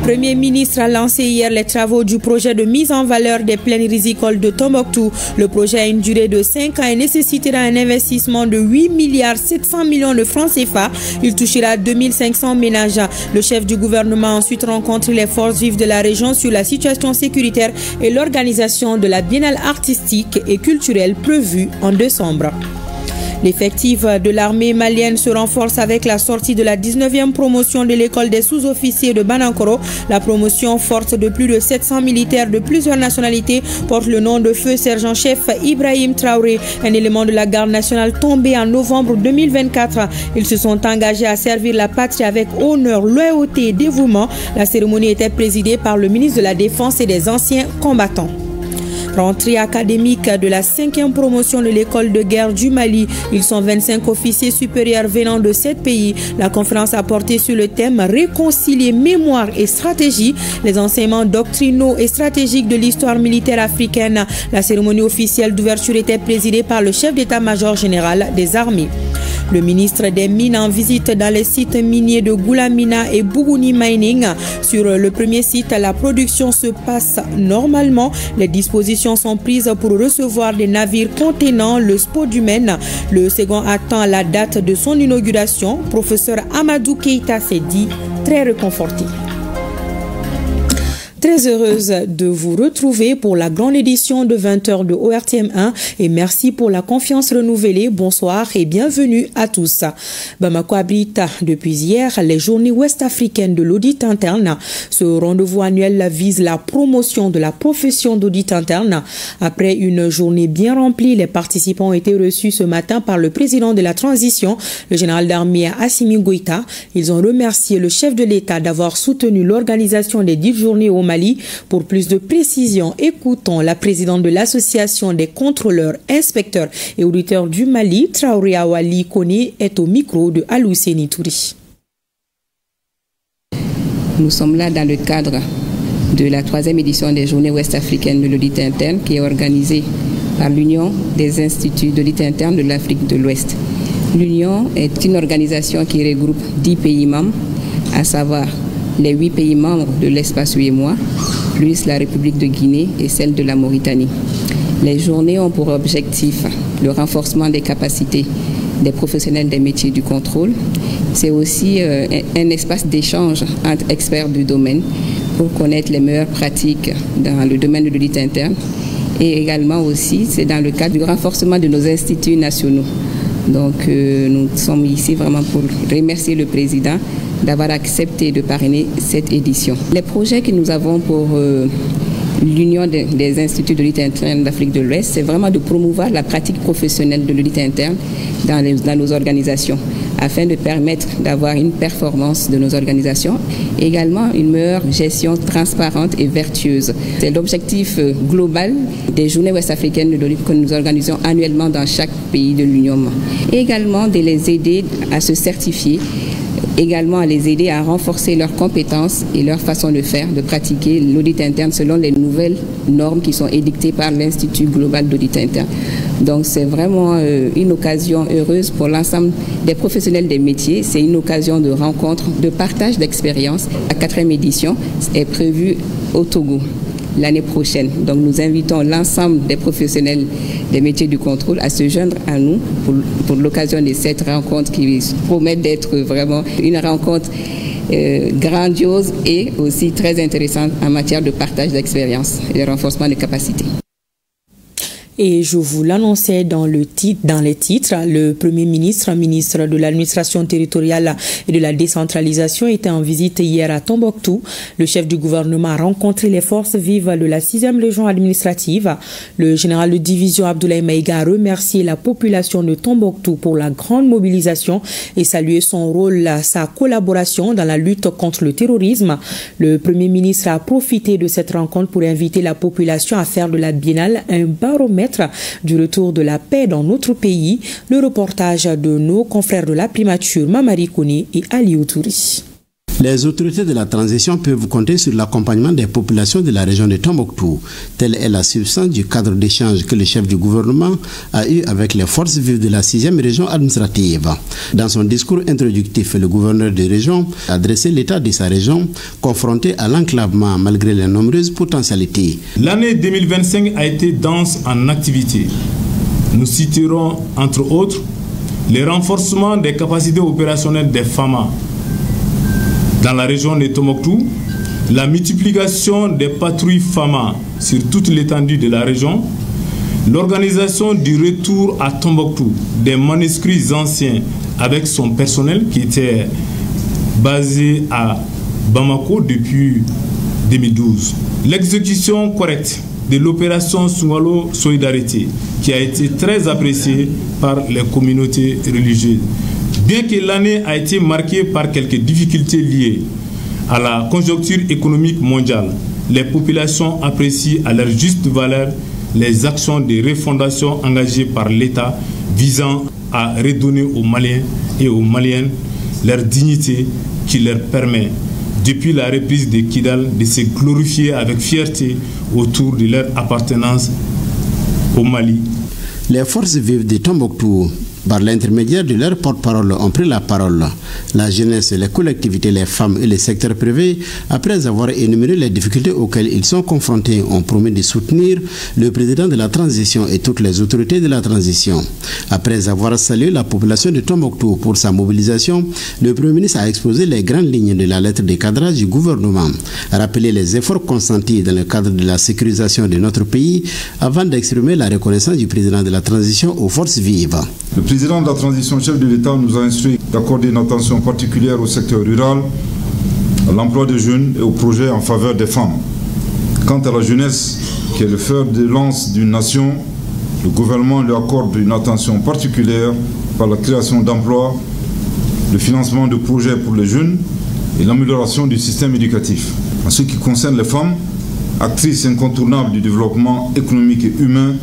Premier ministre a lancé hier les travaux du projet de mise en valeur des plaines rizicoles de Tombouctou. Le projet a une durée de 5 ans et nécessitera un investissement de 8 milliards 700 millions de francs CFA. Il touchera 2500 ménages. Le chef du gouvernement a ensuite rencontré les forces vives de la région sur la situation sécuritaire et l'organisation de la biennale artistique et culturelle prévue en décembre. L'effectif de l'armée malienne se renforce avec la sortie de la 19e promotion de l'école des sous-officiers de Banankoro. La promotion forte de plus de 700 militaires de plusieurs nationalités porte le nom de feu sergent-chef Ibrahim Traoré, un élément de la garde nationale tombé en novembre 2024. Ils se sont engagés à servir la patrie avec honneur, loyauté et dévouement. La cérémonie était présidée par le ministre de la Défense et des anciens combattants. Rentrée académique de la 5e promotion de l'école de guerre du Mali. Ils sont 25 officiers supérieurs venant de 7 pays. La conférence a porté sur le thème réconcilier mémoire et stratégie, les enseignements doctrinaux et stratégiques de l'histoire militaire africaine. La cérémonie officielle d'ouverture était présidée par le chef d'état-major général des armées. Le ministre des Mines en visite dans les sites miniers de Goulamina et Bougouni Mining. Sur le premier site, la production se passe normalement. Les dispositions sont prises pour recevoir des navires contenant le spodumène. Le second attend la date de son inauguration. Professeur Amadou Keïta s'est dit très réconforté. Très heureuse de vous retrouver pour la grande édition de 20h de ORTM1 et merci pour la confiance renouvelée. Bonsoir et bienvenue à tous. Bamako abrite depuis hier les journées ouest-africaines de l'audit interne. Ce rendez-vous annuel vise la promotion de la profession d'audit interne. Après une journée bien remplie, les participants ont été reçus ce matin par le président de la transition, le général d'armée Assimi Goïta. Ils ont remercié le chef de l'État d'avoir soutenu l'organisation des 10 journées au Mali. Pour plus de précision, écoutons la présidente de l'association des contrôleurs, inspecteurs et auditeurs du Mali, Traoré Awali Kone, est au micro de Alousseni Touri. Nous sommes là dans le cadre de la 3e édition des Journées ouest-africaines de l'audit interne qui est organisée par l'Union des instituts d'audit interne de l'Afrique de l'Ouest. L'Union est une organisation qui regroupe 10 pays membres, à savoir les 8 pays membres de l'espace UEMOA, plus la République de Guinée et celle de la Mauritanie. Les journées ont pour objectif le renforcement des capacités des professionnels des métiers du contrôle. C'est aussi un espace d'échange entre experts du domaine pour connaître les meilleures pratiques dans le domaine de l'audit interne. Et également aussi, c'est dans le cadre du renforcement de nos instituts nationaux. Donc nous sommes ici vraiment pour remercier le président d'avoir accepté de parrainer cette édition. Les projets que nous avons pour l'Union des instituts d'audit interne d'Afrique de l'Ouest, c'est vraiment de promouvoir la pratique professionnelle de l'audit interne dans nos organisations, afin de permettre d'avoir une performance de nos organisations, et également une meilleure gestion transparente et vertueuse. C'est l'objectif global des journées ouest-africaines de l'audit que nous organisons annuellement dans chaque pays de l'Union. Et également de les aider à se certifier, également à les aider à renforcer leurs compétences et leur façon de faire, de pratiquer l'audit interne selon les nouvelles normes qui sont édictées par l'Institut global d'audit interne. Donc c'est vraiment une occasion heureuse pour l'ensemble des professionnels des métiers. C'est une occasion de rencontre, de partage d'expérience. La 4e édition est prévue au Togo l'année prochaine. Donc nous invitons l'ensemble des professionnels des métiers du contrôle à se joindre à nous pour l'occasion de cette rencontre qui promet d'être vraiment une rencontre grandiose et aussi très intéressante en matière de partage d'expérience et de renforcement des capacités. Et je vous l'annonçais dans les titres, le Premier ministre, ministre de l'administration territoriale et de la décentralisation était en visite hier à Tombouctou. Le chef du gouvernement a rencontré les forces vives de la 6e région administrative. Le général de division Abdoulaye Maïga a remercié la population de Tombouctou pour la grande mobilisation et salué son rôle, sa collaboration dans la lutte contre le terrorisme. Le Premier ministre a profité de cette rencontre pour inviter la population à faire de la biennale un baromètre du retour de la paix dans notre pays. Le reportage de nos confrères de la primature Mamari Kone et Ali Outouri. Les autorités de la transition peuvent compter sur l'accompagnement des populations de la région de Tombouctou. Telle est la substance du cadre d'échange que le chef du gouvernement a eu avec les forces vives de la 6e région administrative. Dans son discours introductif, le gouverneur de région a adressé l'état de sa région confrontée à l'enclavement malgré les nombreuses potentialités. L'année 2025 a été dense en activités. Nous citerons entre autres les renforcements des capacités opérationnelles des FAMA dans la région de Tombouctou, la multiplication des patrouilles FAMA sur toute l'étendue de la région, l'organisation du retour à Tombouctou des manuscrits anciens avec son personnel qui était basé à Bamako depuis 2012, l'exécution correcte de l'opération Sungalo Solidarité qui a été très appréciée par les communautés religieuses. Bien que l'année a été marquée par quelques difficultés liées à la conjoncture économique mondiale, les populations apprécient à leur juste valeur les actions de refondation engagées par l'État visant à redonner aux Maliens et aux Maliennes leur dignité qui leur permet, depuis la reprise de Kidal, de se glorifier avec fierté autour de leur appartenance au Mali. Les forces vives de Tombouctou, par l'intermédiaire de leurs porte-parole, ont pris la parole. La jeunesse, les collectivités, les femmes et les secteurs privés, après avoir énuméré les difficultés auxquelles ils sont confrontés, ont promis de soutenir le président de la transition et toutes les autorités de la transition. Après avoir salué la population de Tombouctou pour sa mobilisation, le Premier ministre a exposé les grandes lignes de la lettre de cadrage du gouvernement, rappelé les efforts consentis dans le cadre de la sécurisation de notre pays avant d'exprimer la reconnaissance du président de la transition aux forces vives. Le président de la transition, chef de l'État, nous a instruit d'accorder une attention particulière au secteur rural, à l'emploi des jeunes et aux projets en faveur des femmes. Quant à la jeunesse, qui est le fer de lance d'une nation, le gouvernement lui accorde une attention particulière par la création d'emplois, le financement de projets pour les jeunes et l'amélioration du système éducatif. En ce qui concerne les femmes, actrices incontournables du développement économique et humain,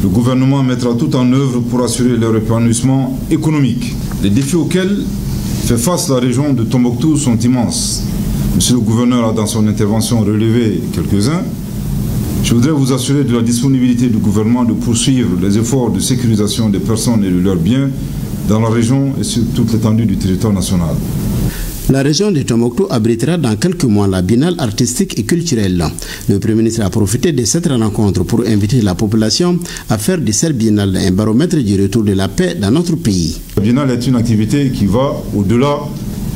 le gouvernement mettra tout en œuvre pour assurer leur épanouissement économique. Les défis auxquels fait face la région de Tombouctou sont immenses. Monsieur le gouverneur a dans son intervention relevé quelques-uns. Je voudrais vous assurer de la disponibilité du gouvernement de poursuivre les efforts de sécurisation des personnes et de leurs biens dans la région et sur toute l'étendue du territoire national. La région de Tombouctou abritera dans quelques mois la biennale artistique et culturelle. Le Premier ministre a profité de cette rencontre pour inviter la population à faire de cette biennale un baromètre du retour de la paix dans notre pays. La biennale est une activité qui va au-delà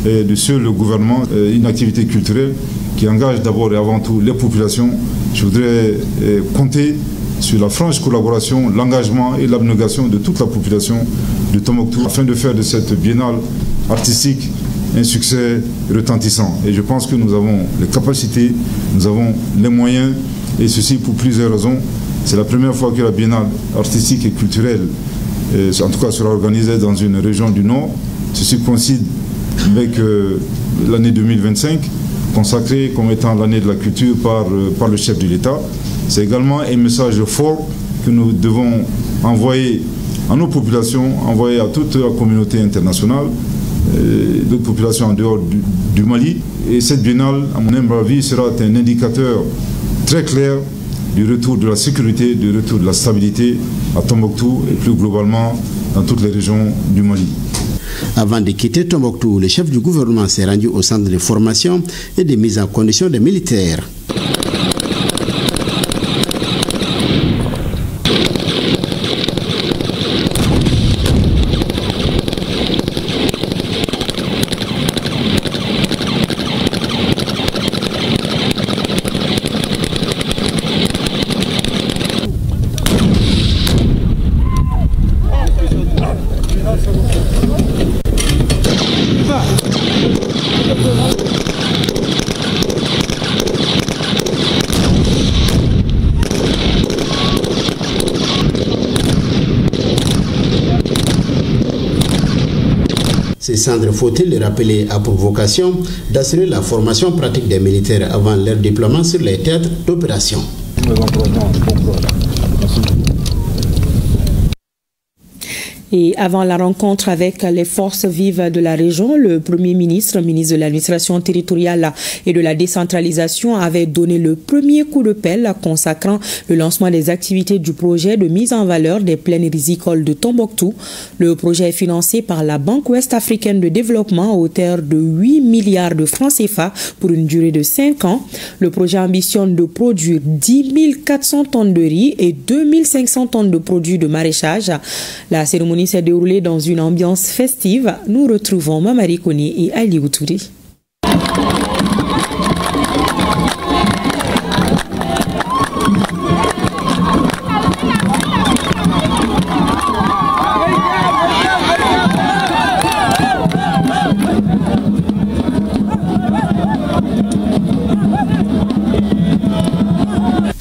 de le gouvernement, une activité culturelle qui engage d'abord et avant tout les populations. Je voudrais compter sur la franche collaboration, l'engagement et l'abnégation de toute la population de Tombouctou afin de faire de cette biennale artistique un succès retentissant. Et je pense que nous avons les capacités, nous avons les moyens, et ceci pour plusieurs raisons. C'est la première fois que la biennale artistique et culturelle, en tout cas, sera organisée dans une région du Nord. Ceci coïncide avec l'année 2025, consacrée comme étant l'année de la culture par le chef de l'État. C'est également un message fort que nous devons envoyer à nos populations, envoyer à toute la communauté internationale, d'autres populations en dehors du Mali. Et cette biennale, à mon humble avis, sera un indicateur très clair du retour de la sécurité, du retour de la stabilité à Tombouctou et plus globalement dans toutes les régions du Mali. Avant de quitter Tombouctou, le chef du gouvernement s'est rendu au centre de formation et de mise en condition des militaires. Ces centres, faut-il le rappeler, a pour vocation d'assurer la formation pratique des militaires avant leur déploiement sur les théâtres d'opération. Et avant la rencontre avec les forces vives de la région, le Premier ministre, ministre de l'administration territoriale et de la décentralisation, avait donné le premier coup de pelle consacrant le lancement des activités du projet de mise en valeur des plaines rizicoles de Tombouctou. Le projet est financé par la Banque ouest-africaine de développement à hauteur de 8 milliards de francs CFA pour une durée de 5 ans. Le projet ambitionne de produire 10 400 tonnes de riz et 2 500 tonnes de produits de maraîchage. La cérémonie s'est déroulée dans une ambiance festive. Nous retrouvons Mamari Kone et Ali Outouri.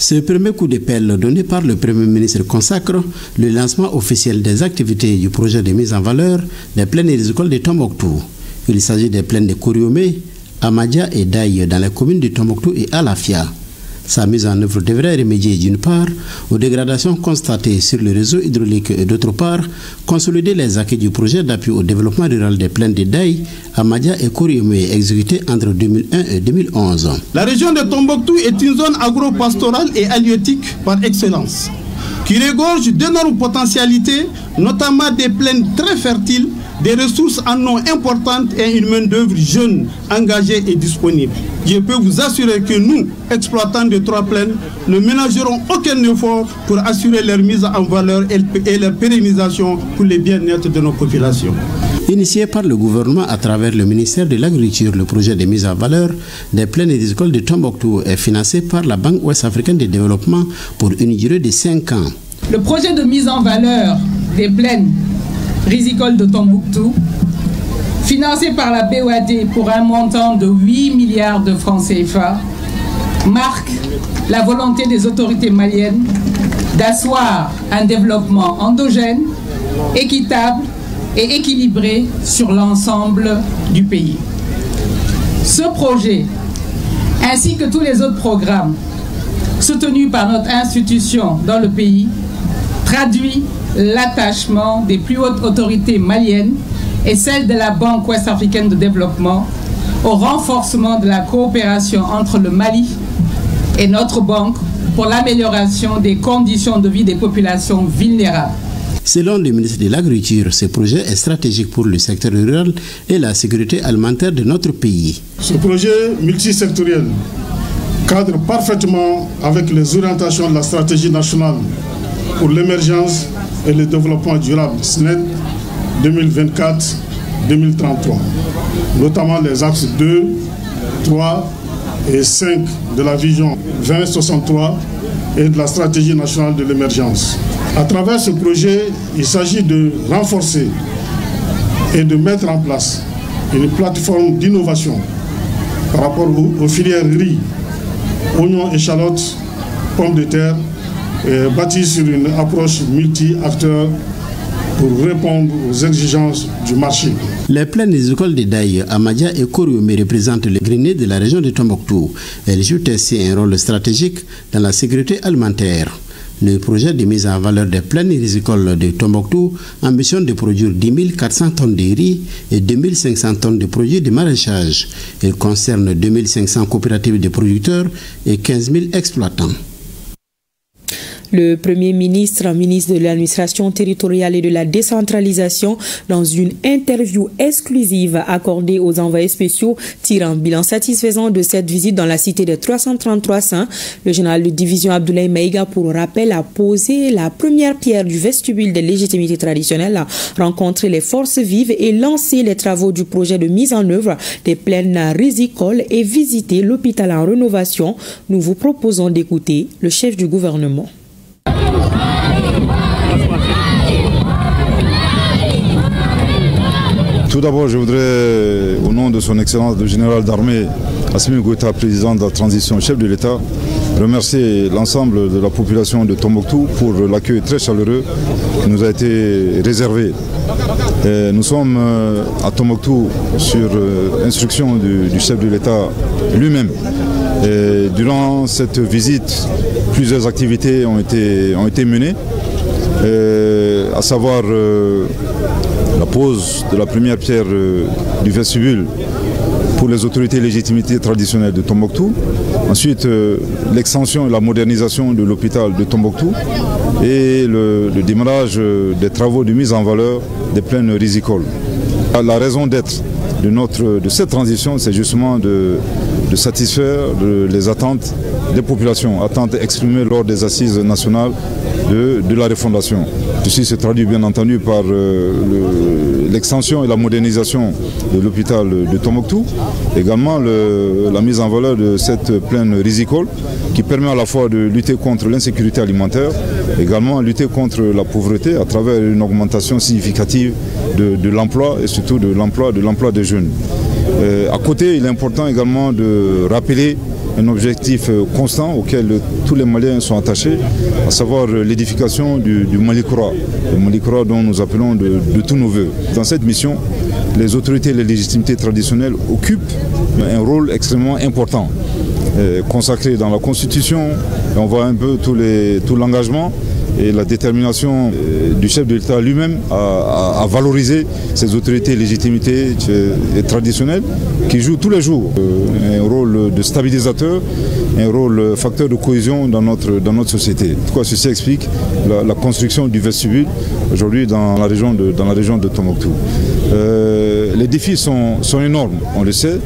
Ce premier coup de pelle donné par le Premier ministre consacre le lancement officiel des activités du projet de mise en valeur des plaines rizicoles de Tombouctou. Il s'agit des plaines de Kouriomé, Amadia et Daï dans les communes de Tombouctou et Alafia. Sa mise en œuvre devrait remédier d'une part aux dégradations constatées sur le réseau hydraulique et d'autre part consolider les acquis du projet d'appui au développement rural des plaines de Daï, Amadia et Kouriomé exécuté entre 2001 et 2011. La région de Tombouctou est une zone agro-pastorale et halieutique par excellence, qui regorge d'énormes potentialités, notamment des plaines très fertiles, des ressources en eau importantes et une main-d'œuvre jeune, engagée et disponible. Je peux vous assurer que nous, exploitants de 3 plaines, ne ménagerons aucun effort pour assurer leur mise en valeur et leur pérennisation pour le bien-être de nos populations. Initié par le gouvernement à travers le ministère de l'Agriculture, le projet de mise en valeur des plaines rizicoles de Tombouctou est financé par la Banque ouest-africaine de développement pour une durée de 5 ans. Le projet de mise en valeur des plaines rizicoles de Tombouctou, financé par la BOAD pour un montant de 8 milliards de francs CFA, marque la volonté des autorités maliennes d'asseoir un développement endogène, équitable et équilibré sur l'ensemble du pays. Ce projet, ainsi que tous les autres programmes soutenus par notre institution dans le pays, traduit l'attachement des plus hautes autorités maliennes et celle de la Banque ouest-africaine de développement au renforcement de la coopération entre le Mali et notre banque pour l'amélioration des conditions de vie des populations vulnérables. Selon le ministre de l'Agriculture, ce projet est stratégique pour le secteur rural et la sécurité alimentaire de notre pays. Ce projet multisectoriel cadre parfaitement avec les orientations de la stratégie nationale pour l'émergence et le développement durable SNED 2024-2033, notamment les axes 2, 3 et 5 de la vision 2063 et de la stratégie nationale de l'émergence. À travers ce projet, il s'agit de renforcer et de mettre en place une plateforme d'innovation par rapport aux filières riz, oignons, échalotes, pommes de terre, bâtie sur une approche multi-acteurs pour répondre aux exigences du marché. Les plaines rizicoles de Daï, Amadia et Kouriomé représentent le grenier de la région de Tombouctou. Elles jouent ainsi un rôle stratégique dans la sécurité alimentaire. Le projet de mise en valeur des plaines rizicoles de Tombouctou ambitionne de produire 10 400 tonnes de riz et 2 500 tonnes de produits de maraîchage. Il concerne 2 500 coopératives de producteurs et 15 000 exploitants. Le Premier ministre, ministre de l'administration territoriale et de la décentralisation, dans une interview exclusive accordée aux envoyés spéciaux, tire un bilan satisfaisant de cette visite dans la cité des 333 Saints. Le général de division Abdoulaye Maïga, pour rappel, a posé la première pierre du vestibule des légitimités traditionnelles, rencontré les forces vives et lancé les travaux du projet de mise en œuvre des plaines rizicoles et visité l'hôpital en rénovation. Nous vous proposons d'écouter le chef du gouvernement. Tout d'abord, je voudrais, au nom de son Excellence le général d'armée Assimi Goïta, président de la transition, chef de l'État, remercier l'ensemble de la population de Tombouctou pour l'accueil très chaleureux qui nous a été réservé. Nous sommes à Tombouctou sur instruction du chef de l'État lui-même. Durant cette visite, plusieurs activités ont été menées. à savoir la pose de la première pierre du vestibule pour les autorités et légitimités traditionnelles de Tombouctou. Ensuite, l'extension et la modernisation de l'hôpital de Tombouctou et le démarrage des travaux de mise en valeur des plaines rizicoles. La raison d'être de cette transition, c'est justement de satisfaire les attentes des populations, attentes exprimées lors des assises nationales de la refondation. Ceci se traduit bien entendu par l'extension et la modernisation de l'hôpital de Tombouctou, également la mise en valeur de cette plaine rizicole qui permet à la fois de lutter contre l'insécurité alimentaire, également lutter contre la pauvreté à travers une augmentation significative de l'emploi et surtout de l'emploi des jeunes. À côté, il est important également de rappeler un objectif constant auquel tous les Maliens sont attachés, à savoir l'édification du Malikoura, le Malikoura dont nous appelons de tous nos voeux. Dans cette mission, les autorités et les légitimités traditionnelles occupent un rôle extrêmement important, consacré dans la Constitution. Et on voit un peu tout l'engagement et la détermination du chef de l'État lui-même à valoriser ces autorités et légitimités traditionnelles qui jouent tous les jours un rôle de stabilisateur, un rôle facteur de cohésion dans notre société. Pourquoi ceci explique la construction du vestibule aujourd'hui dans la région de Tombouctou. Les défis sont énormes, on le sait,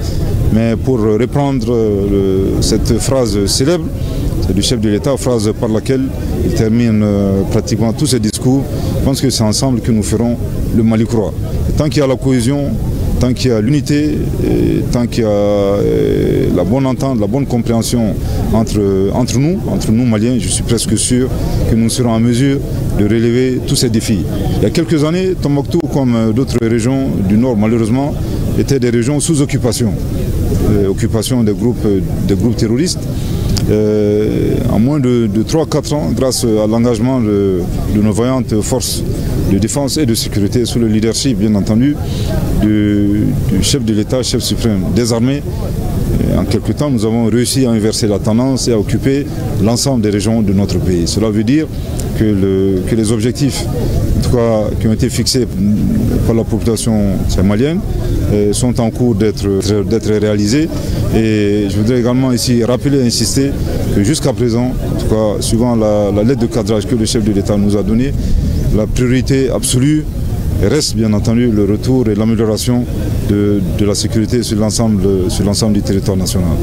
mais pour reprendre cette phrase célèbre du chef de l'État, phrase par laquelle il termine pratiquement tous ses discours, je pense que c'est ensemble que nous ferons le Malikoura. Tant qu'il y a la cohésion, tant qu'il y a l'unité, tant qu'il y a la bonne entente, la bonne compréhension entre nous Maliens, je suis presque sûr que nous serons en mesure de relever tous ces défis. Il y a quelques années, Tombouctou, comme d'autres régions du Nord malheureusement, étaient des régions sous occupation. Occupation des groupes terroristes. En moins de 3-4 ans, grâce à l'engagement de nos vaillantes forces de défense et de sécurité, sous le leadership bien entendu du chef de l'État, chef suprême des armées, en quelque temps nous avons réussi à inverser la tendance et à occuper l'ensemble des régions de notre pays. Cela veut dire que les objectifs en tout cas, qui ont été fixés par la population malienne sont en cours d'être réalisés. Et je voudrais également ici rappeler et insister que jusqu'à présent, en tout cas, suivant la lettre de cadrage que le chef de l'État nous a donnée, la priorité absolue reste bien entendu le retour et l'amélioration de la sécurité sur l'ensemble du territoire national.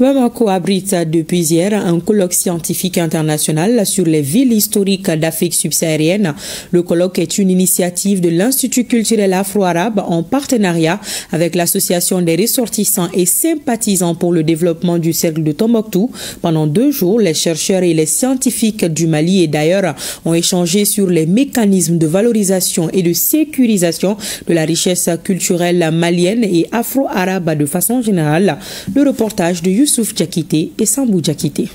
Bamako abrite depuis hier un colloque scientifique international sur les villes historiques d'Afrique subsaharienne. Le colloque est une initiative de l'Institut culturel afro-arabe en partenariat avec l'Association des ressortissants et sympathisants pour le développement du cercle de Tombouctou. Pendant 2 jours, les chercheurs et les scientifiques du Mali et d'ailleurs ont échangé sur les mécanismes de valorisation et de sécurisation de la richesse culturelle malienne et afro-arabe de façon générale. Le reportage de Youssouf Diakité et Sambou Diakité.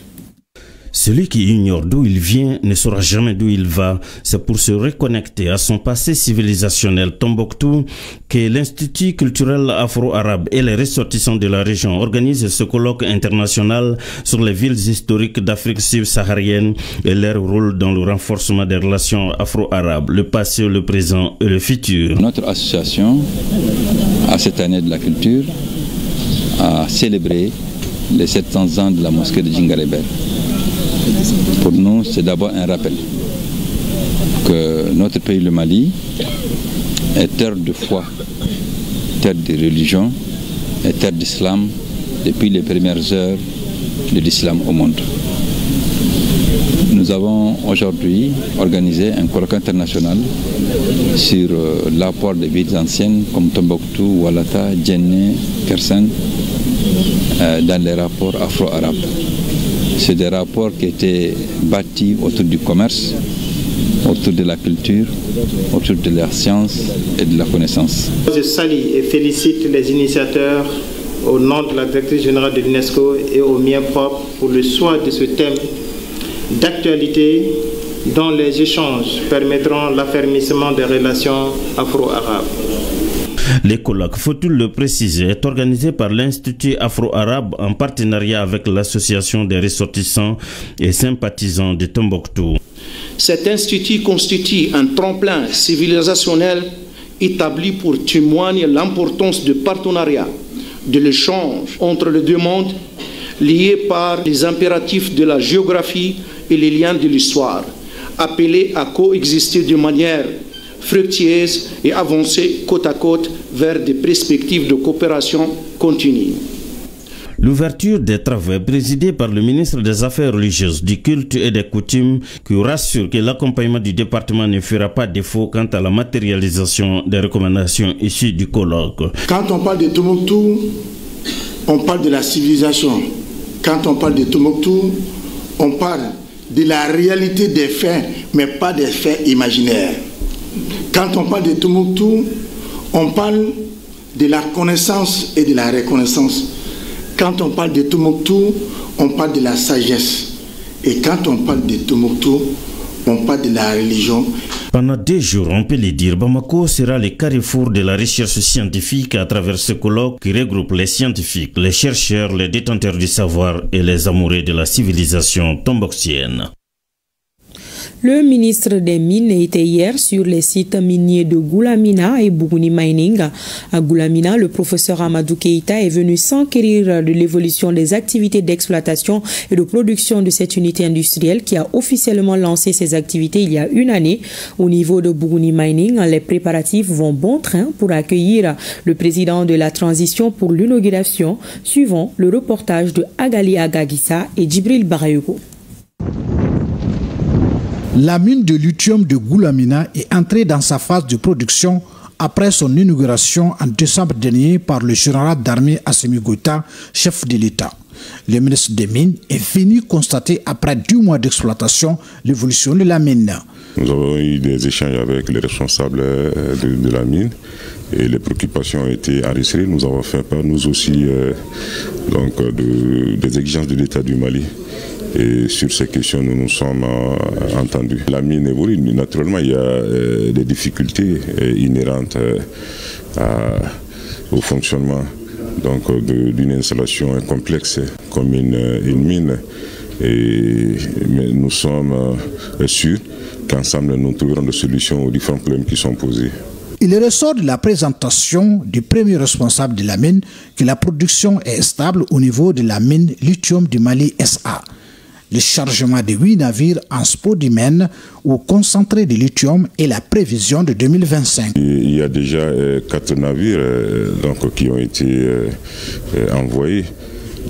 Celui qui ignore d'où il vient ne saura jamais d'où il va. C'est pour se reconnecter à son passé civilisationnel Tombouctou que l'Institut culturel afro-arabe et les ressortissants de la région organisent ce colloque international sur les villes historiques d'Afrique subsaharienne et leur rôle dans le renforcement des relations afro-arabes, le passé, le présent et le futur. Notre association, à cette année de la culture, a célébré les 700 ans de la mosquée de Djingarébel. Pour nous, c'est d'abord un rappel que notre pays, le Mali, est terre de foi, terre de religion et terre d'islam depuis les premières heures de l'islam au monde. Nous avons aujourd'hui organisé un colloque international sur l'apport des villes anciennes comme Tombouctou, Oualata, Djenné, Kersen dans les rapports afro-arabes. C'est des rapports qui étaient bâtis autour du commerce, autour de la culture, autour de la science et de la connaissance. Je salue et félicite les initiateurs au nom de la directrice générale de l'UNESCO et au mien propre pour le choix de ce thème d'actualité dont les échanges permettront l'affermissement des relations afro-arabes. Les colloques, faut-il le préciser, est organisé par l'Institut afro-arabe en partenariat avec l'Association des ressortissants et sympathisants de Tombouctou. Cet institut constitue un tremplin civilisationnel établi pour témoigner l'importance du partenariat, de l'échange entre les deux mondes, liés par les impératifs de la géographie et les liens de l'histoire, appelés à coexister de manière fructueuse et avancer côte à côte vers des perspectives de coopération continue. L'ouverture des travaux est présidée par le ministre des Affaires religieuses, du culte et des coutumes qui rassure que l'accompagnement du département ne fera pas défaut quant à la matérialisation des recommandations issues du colloque. Quand on parle de Tombouctou, on parle de la civilisation. Quand on parle de Tombouctou, on parle de la réalité des faits, mais pas des faits imaginaires. Quand on parle de Tombouctou, on parle de la connaissance et de la reconnaissance. Quand on parle de Tombouctou, on parle de la sagesse. Et quand on parle de Tombouctou, on parle de la religion. Pendant 2 jours, on peut le dire, Bamako sera le carrefour de la recherche scientifique à travers ce colloque qui regroupe les scientifiques, les chercheurs, les détenteurs du savoir et les amoureux de la civilisation tombouctienne. Le ministre des Mines était hier sur les sites miniers de Goulamina et Bougouni Mining. À Goulamina, le professeur Amadou Keïta est venu s'enquérir de l'évolution des activités d'exploitation et de production de cette unité industrielle qui a officiellement lancé ses activités il y a 1 année. Au niveau de Bougouni Mining, les préparatifs vont bon train pour accueillir le président de la transition pour l'inauguration, suivant le reportage de Agali Agagissa et Djibril Barayugo. La mine de lithium de Goulamina est entrée dans sa phase de production après son inauguration en décembre dernier par le général d'armée Assimi Goïta, chef de l'État. Le ministre des Mines est venu constater après 2 mois d'exploitation l'évolution de la mine. Nous avons eu des échanges avec les responsables de la mine et les préoccupations ont été enregistrées. Nous avons fait part, nous aussi, des exigences de l'État du Mali. Et sur ces questions, nous nous sommes entendus. La mine évolue. Naturellement, il y a des difficultés inhérentes au fonctionnement d'une installation complexe comme une mine. Mais nous sommes sûrs qu'ensemble, nous trouverons des solutions aux différents problèmes qui sont posés. Il ressort de la présentation du premier responsable de la mine que la production est stable au niveau de la mine lithium du Mali SA. Le chargement de 8 navires en spodumène ou concentré de lithium et la prévision de 2025. Il y a déjà 4 navires qui ont été envoyés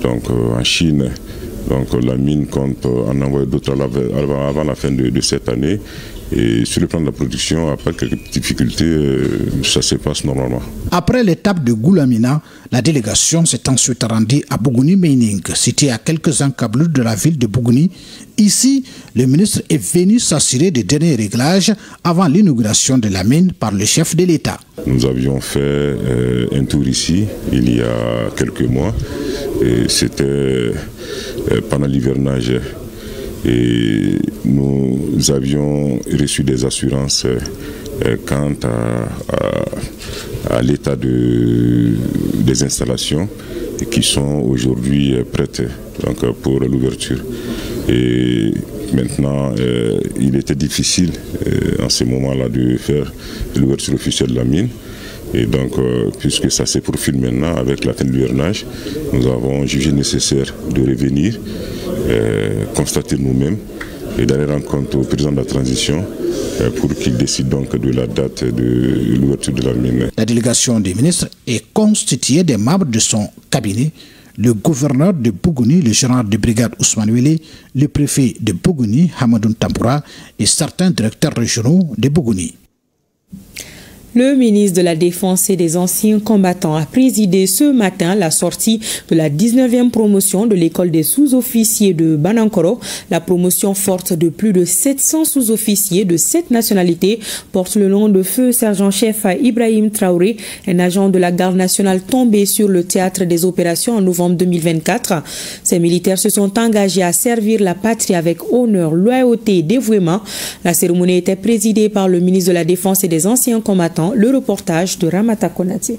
en Chine. La mine compte en envoyer d'autres avant la fin de cette année. Et sur le plan de la production, après quelques difficultés, ça se passe normalement. Après l'étape de Goulamina, la délégation s'est ensuite rendue à Bougouni Mining, situé à quelques encablures de la ville de Bougouni. Ici, le ministre est venu s'assurer des derniers réglages avant l'inauguration de la mine par le chef de l'État. Nous avions fait un tour ici, il y a quelques mois. C'était pendant l'hivernage. Et nous avions reçu des assurances quant à l'état des installations qui sont aujourd'hui prêtes pour l'ouverture. Et maintenant, il était difficile en ce moment-là de faire l'ouverture officielle de la mine. Et donc, puisque ça se profile maintenant avec la fin de l'hivernage, nous avons jugé nécessaire de revenir, constater nous-mêmes et d'aller rendre compte au président de la transition pour qu'il décide donc de la date de l'ouverture de la mine. La délégation des ministres est constituée des membres de son cabinet, le gouverneur de Bougouni, le général de brigade Ousmane Wele, le préfet de Bougouni, Hamadoun Tamboura, et certains directeurs régionaux de Bougouni. Le ministre de la Défense et des anciens combattants a présidé ce matin la sortie de la 19e promotion de l'école des sous-officiers de Banankoro. La promotion forte de plus de 700 sous-officiers de 7 nationalités porte le nom de feu sergent-chef Ibrahim Traoré, un agent de la garde nationale tombé sur le théâtre des opérations en novembre 2024. Ces militaires se sont engagés à servir la patrie avec honneur, loyauté et dévouement. La cérémonie était présidée par le ministre de la Défense et des anciens combattants. Le reportage de Ramata Konate.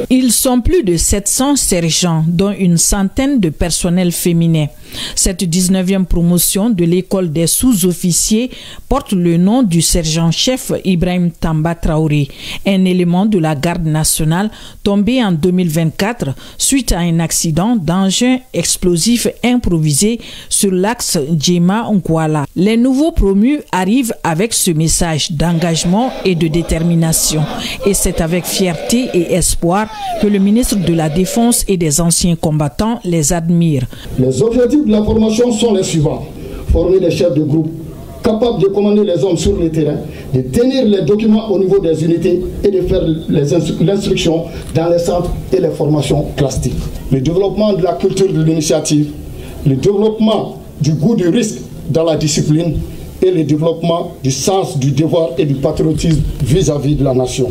Ils sont plus de 700 sergents, dont une centaine de personnels féminins. Cette 19e promotion de l'école des sous-officiers porte le nom du sergent-chef Ibrahim Tamba Traoré, un élément de la garde nationale tombé en 2024 suite à un accident d'engin explosif improvisé sur l'axe Djema-Nkwala. Les nouveaux promus arrivent avec ce message d'engagement et de détermination. Et c'est avec fierté et espoir que le ministre de la Défense et des anciens combattants les admire. Les objectifs de la formation sont les suivants. Former des chefs de groupe capables de commander les hommes sur le terrain, de tenir les documents au niveau des unités et de faire l'instruction dans les centres et les formations classiques. Le développement de la culture de l'initiative, le développement du goût du risque dans la discipline et le développement du sens du devoir et du patriotisme vis-à-vis de la nation.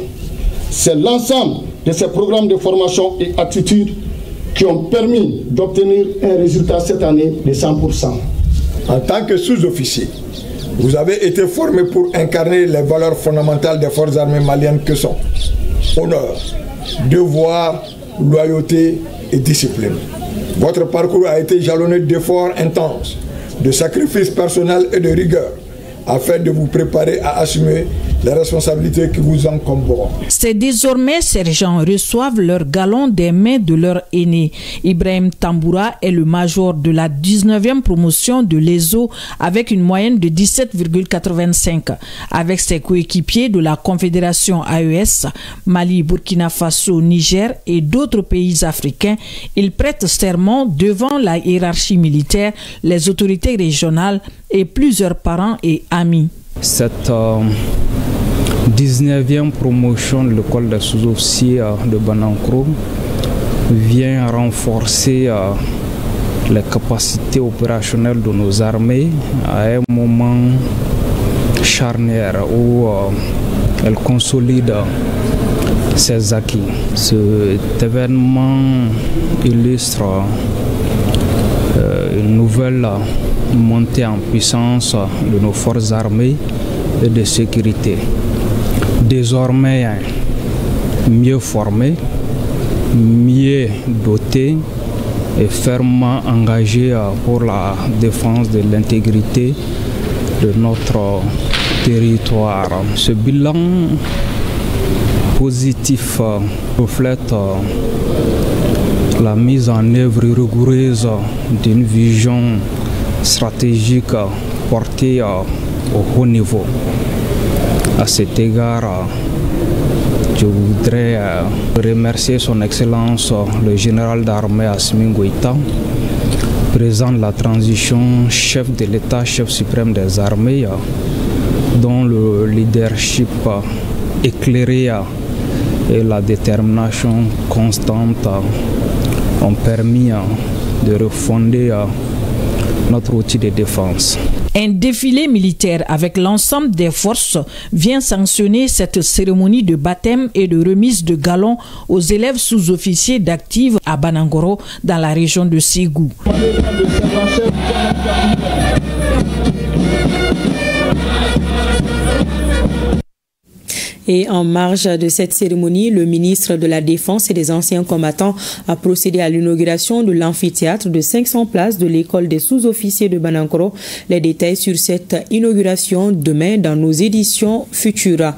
C'est l'ensemble de ces programmes de formation et attitudes qui ont permis d'obtenir un résultat cette année de 100%. En tant que sous-officier, vous avez été formé pour incarner les valeurs fondamentales des forces armées maliennes que sont honneur, devoir, loyauté et discipline. Votre parcours a été jalonné d'efforts intenses, de sacrifices personnels et de rigueur, afin de vous préparer à assumer les responsabilités qui vous encombrent. Ces désormais sergents reçoivent leur galon des mains de leur aîné. Ibrahim Tamboura est le major de la 19e promotion de l'ESO avec une moyenne de 17,85. Avec ses coéquipiers de la Confédération AES, Mali, Burkina Faso, Niger et d'autres pays africains, il prête serment devant la hiérarchie militaire, les autorités régionales et plusieurs parents et amis. Cette 19e promotion de l'école des sous-officiers de Banankoro vient renforcer les capacités opérationnelles de nos armées à un moment charnière où elles consolident ses acquis. Cet événement illustre une nouvelle montée en puissance de nos forces armées et de sécurité. Désormais mieux formés, mieux dotés et fermement engagés pour la défense de l'intégrité de notre territoire. Ce bilan positif reflète la mise en œuvre rigoureuse d'une vision stratégique portée au haut niveau. À cet égard, je voudrais remercier son Excellence le général d'armée Assimi Goïta, président de la transition, chef de l'État, chef suprême des armées, dont le leadership éclairé et la détermination constante ont permis de refonder notre outil de défense. Un défilé militaire avec l'ensemble des forces vient sanctionner cette cérémonie de baptême et de remise de galons aux élèves sous-officiers d'active à Banangoro dans la région de Ségou. Et en marge de cette cérémonie, le ministre de la Défense et des anciens combattants a procédé à l'inauguration de l'amphithéâtre de 500 places de l'école des sous-officiers de Banankoro. Les détails sur cette inauguration demain dans nos éditions futures.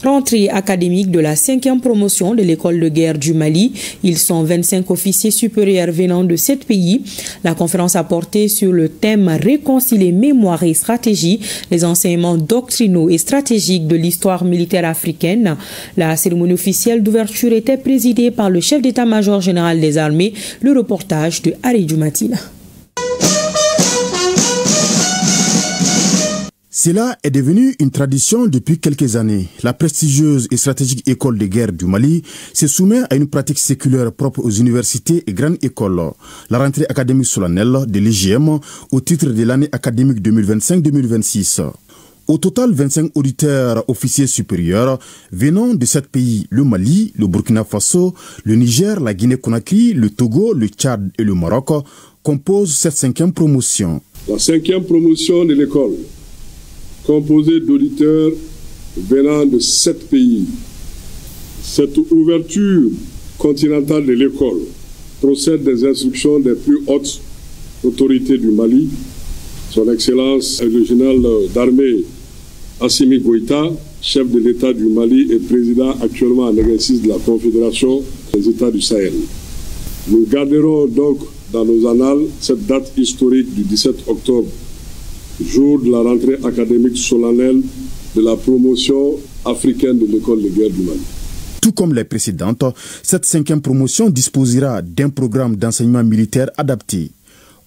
Rentrée académique de la 5e promotion de l'école de guerre du Mali. Ils sont 25 officiers supérieurs venant de 7 pays. La conférence a porté sur le thème réconcilier mémoire et stratégie, les enseignements doctrinaux et stratégiques de l'histoire militaire africaine. La cérémonie officielle d'ouverture était présidée par le chef d'état-major général des armées. Le reportage de Harry Dumatina. Cela est devenu une tradition depuis quelques années. La prestigieuse et stratégique école de guerre du Mali se soumet à une pratique séculaire propre aux universités et grandes écoles. La rentrée académique solennelle de l'IGM au titre de l'année académique 2025-2026. Au total, 25 auditeurs officiers supérieurs venant de 7 pays, le Mali, le Burkina Faso, le Niger, la Guinée-Conakry, le Togo, le Tchad et le Maroc, composent cette 5e promotion. La 5e promotion de l'école, composée d'auditeurs venant de 7 pays. Cette ouverture continentale de l'école procède des instructions des plus hautes autorités du Mali, son Excellence le général d'armée Assimi Goïta, chef de l'État du Mali et président actuellement en exercice de la Confédération des États du Sahel. Nous garderons donc dans nos annales cette date historique du 17 octobre, jour de la rentrée académique solennelle de la promotion africaine de l'école de guerre du Mali. Tout comme les précédentes, cette 5e promotion disposera d'un programme d'enseignement militaire adapté.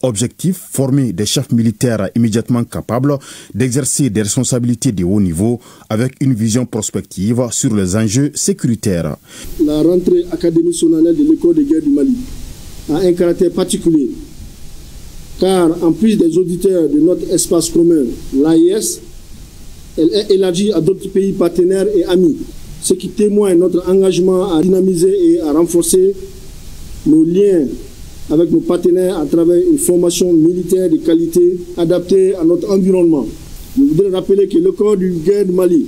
Objectif, former des chefs militaires immédiatement capables d'exercer des responsabilités de haut niveau avec une vision prospective sur les enjeux sécuritaires. La rentrée académique solennelle de l'école de guerre du Mali a un caractère particulier, car en plus des auditeurs de notre espace commun, l'AES, elle est élargie à d'autres pays partenaires et amis, ce qui témoigne notre engagement à dynamiser et à renforcer nos liens avec nos partenaires à travers une formation militaire de qualité adaptée à notre environnement. Je voudrais rappeler que l'école de guerre du Mali,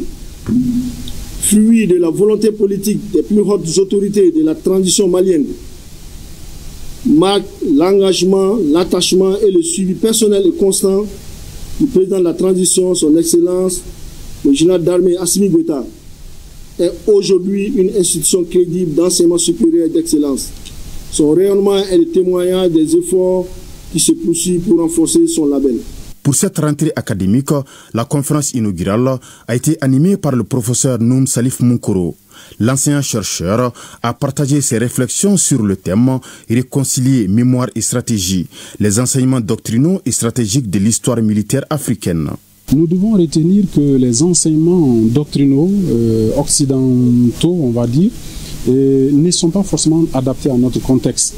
fruit de la volonté politique des plus hautes autorités de la transition malienne, marque l'engagement, l'attachement et le suivi personnel et constant du président de la transition, son Excellence, le général d'armée Assimi Goïta, est aujourd'hui une institution crédible d'enseignement supérieur d'excellence. Son rayonnement est le témoignage des efforts qui se poursuivent pour renforcer son label. Pour cette rentrée académique, la conférence inaugurale a été animée par le professeur Noum Salif Moukoro. L'enseignant-chercheur a partagé ses réflexions sur le thème « Réconcilier mémoire et stratégie, les enseignements doctrinaux et stratégiques de l'histoire militaire africaine ». Nous devons retenir que les enseignements doctrinaux occidentaux, on va dire, ne sont pas forcément adaptés à notre contexte.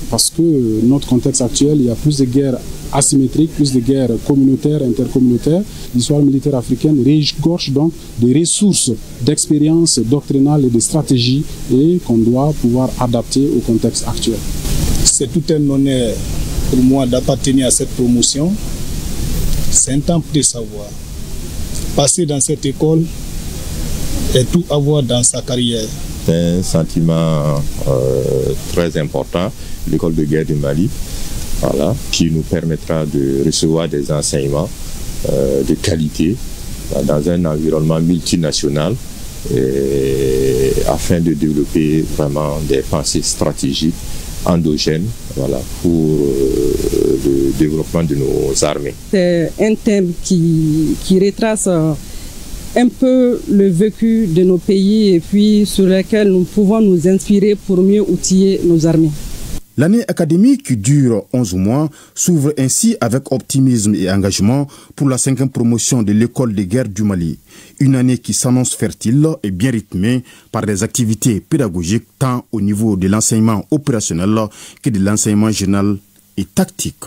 Parce que notre contexte actuel, il y a plus de guerres asymétriques, plus de guerres communautaires, intercommunautaires. L'histoire militaire africaine regorge donc des ressources d'expérience doctrinale et de stratégie et qu'on doit pouvoir adapter au contexte actuel. C'est tout un honneur pour moi d'appartenir à cette promotion. C'est un temps de savoir. Passer dans cette école et tout avoir dans sa carrière. C'est un sentiment très important, l'école de guerre du Mali, voilà, qui nous permettra de recevoir des enseignements de qualité dans un environnement multinational afin de développer vraiment des pensées stratégiques endogènes, voilà, pour le développement de nos armées. C'est un thème qui retrace un peu le vécu de nos pays et puis sur lequel nous pouvons nous inspirer pour mieux outiller nos armées. L'année académique qui dure 11 mois s'ouvre ainsi avec optimisme et engagement pour la 5e promotion de l'école de guerre du Mali. Une année qui s'annonce fertile et bien rythmée par des activités pédagogiques tant au niveau de l'enseignement opérationnel que de l'enseignement général et tactique.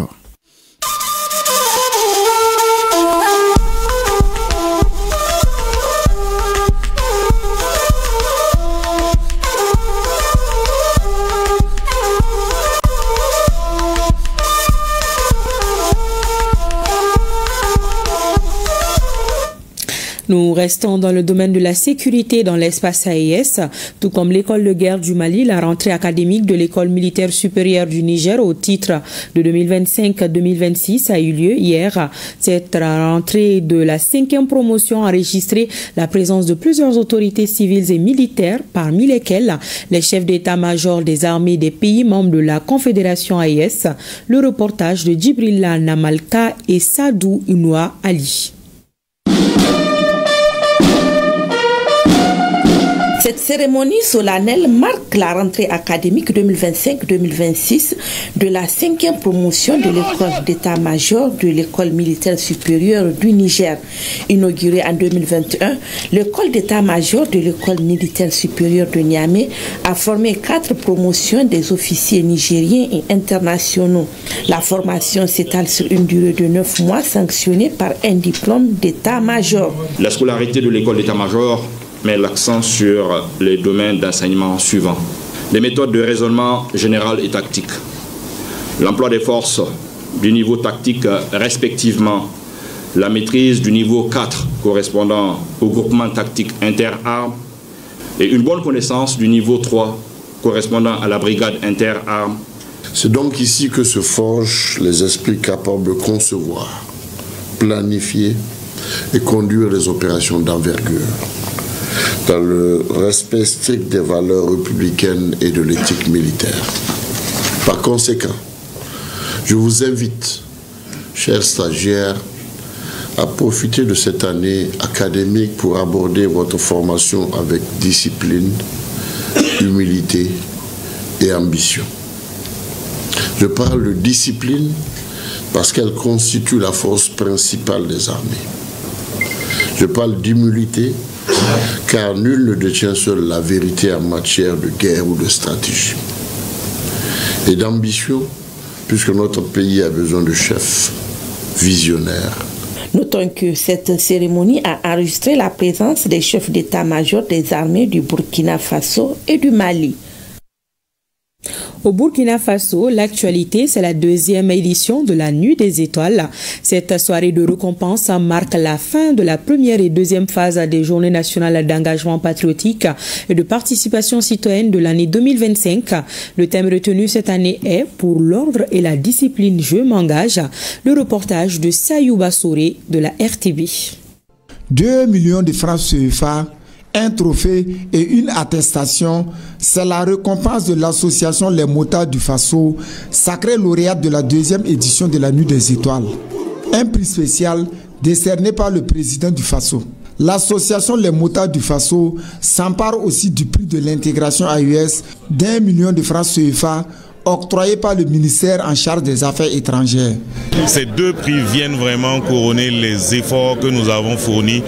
Nous restons dans le domaine de la sécurité dans l'espace AES. Tout comme l'école de guerre du Mali, la rentrée académique de l'école militaire supérieure du Niger au titre de 2025-2026 a eu lieu hier. Cette rentrée de la 5e promotion a enregistré la présence de plusieurs autorités civiles et militaires, parmi lesquelles les chefs d'état-major des armées des pays membres de la Confédération AES. Le reportage de Djibrila Namalka et Sadou Inoua Ali. Cette cérémonie solennelle marque la rentrée académique 2025-2026 de la 5e promotion de l'école d'état-major de l'école militaire supérieure du Niger. Inaugurée en 2021, l'école d'état-major de l'école militaire supérieure de Niamey a formé 4 promotions des officiers nigériens et internationaux. La formation s'étale sur une durée de 9 mois sanctionnée par un diplôme d'état-major. La scolarité de l'école d'état-major met l'accent sur les domaines d'enseignement suivants. Les méthodes de raisonnement général et tactique. L'emploi des forces du niveau tactique respectivement. La maîtrise du niveau 4 correspondant au groupement tactique interarmes et une bonne connaissance du niveau 3 correspondant à la brigade interarmes. C'est donc ici que se forgent les esprits capables de concevoir, planifier et conduire les opérations d'envergure, dans le respect strict des valeurs républicaines et de l'éthique militaire. Par conséquent, je vous invite, chers stagiaires, à profiter de cette année académique pour aborder votre formation avec discipline, humilité et ambition. Je parle de discipline parce qu'elle constitue la force principale des armées. Je parle d'humilité car nul ne détient seul la vérité en matière de guerre ou de stratégie. Et d'ambition, puisque notre pays a besoin de chefs visionnaires. Notons que cette cérémonie a enregistré la présence des chefs d'état-major des armées du Burkina Faso et du Mali. Au Burkina Faso, l'actualité, c'est la deuxième édition de la Nuit des Étoiles. Cette soirée de récompense marque la fin de la première et deuxième phase des Journées nationales d'engagement patriotique et de participation citoyenne de l'année 2025. Le thème retenu cette année est « Pour l'ordre et la discipline, je m'engage ». Le reportage de Sayouba Souré de la RTB. 2 millions de francs CFA, un trophée et une attestation, c'est la récompense de l'association Les Motards du Faso, sacrée lauréate de la deuxième édition de la Nuit des Étoiles. Un prix spécial décerné par le président du Faso. L'association Les Motards du Faso s'empare aussi du prix de l'intégration AES d'1 million de francs CFA octroyé par le ministère en charge des Affaires étrangères. Ces deux prix viennent vraiment couronner les efforts que nous avons fournis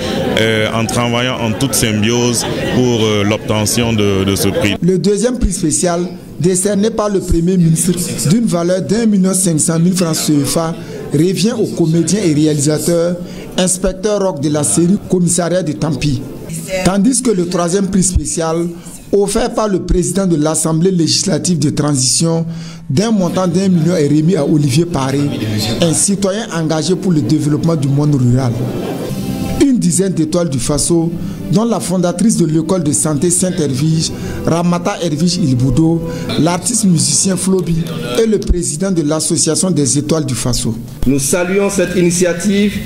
en travaillant en toute symbiose pour l'obtention de ce prix. Le deuxième prix spécial, décerné par le Premier ministre d'une valeur d'1 500 000 francs CFA, revient au comédien et réalisateur, inspecteur rock de la série Commissariat de Tampi. Tandis que le troisième prix spécial, offert par le président de l'Assemblée législative de transition, d'un montant d'1 million est remis à Olivier Paré, un citoyen engagé pour le développement du monde rural. Une dizaine d'étoiles du Faso, dont la fondatrice de l'école de santé Sainte-Hervige, Ramata Hervige Ilboudo, l'artiste musicien Flobi et le président de l'association des étoiles du Faso. Nous saluons cette initiative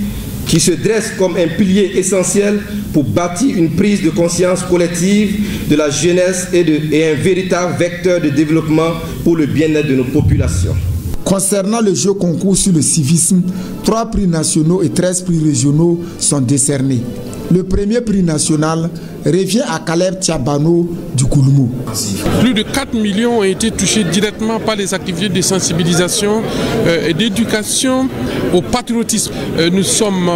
qui se dresse comme un pilier essentiel pour bâtir une prise de conscience collective de la jeunesse et un véritable vecteur de développement pour le bien-être de nos populations. Concernant le jeu concours sur le civisme, 3 prix nationaux et 13 prix régionaux sont décernés. Le premier prix national revient à Caleb Tiabano du Kouloumou. Plus de 4 millions ont été touchés directement par les activités de sensibilisation et d'éducation au patriotisme. Nous sommes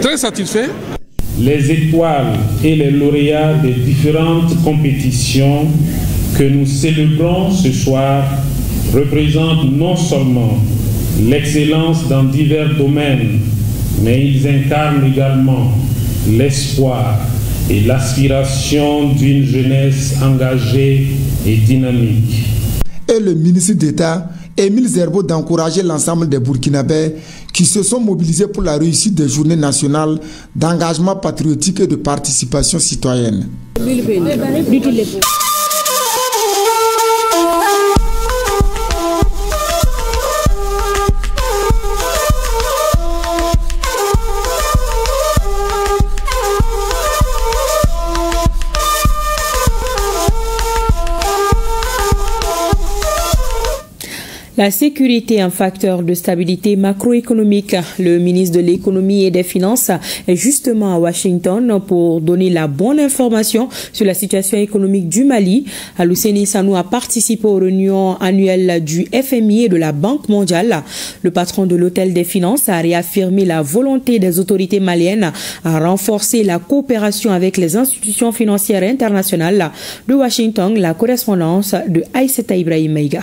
très satisfaits. Les étoiles et les lauréats des différentes compétitions que nous célébrons ce soir représentent non seulement l'excellence dans divers domaines, mais ils incarnent également l'espoir et l'aspiration d'une jeunesse engagée et dynamique. Et le ministre d'État, Émile Zerbo, d'encourager l'ensemble des Burkinabés qui se sont mobilisés pour la réussite des journées nationales d'engagement patriotique et de participation citoyenne. La sécurité est un facteur de stabilité macroéconomique. Le ministre de l'économie et des finances est justement à Washington pour donner la bonne information sur la situation économique du Mali. Alouseni Sanou a participé aux réunions annuelles du FMI et de la Banque mondiale. Le patron de l'Hôtel des finances a réaffirmé la volonté des autorités maliennes à renforcer la coopération avec les institutions financières internationales. De Washington, la correspondance de Aïssata Ibrahim Maïga.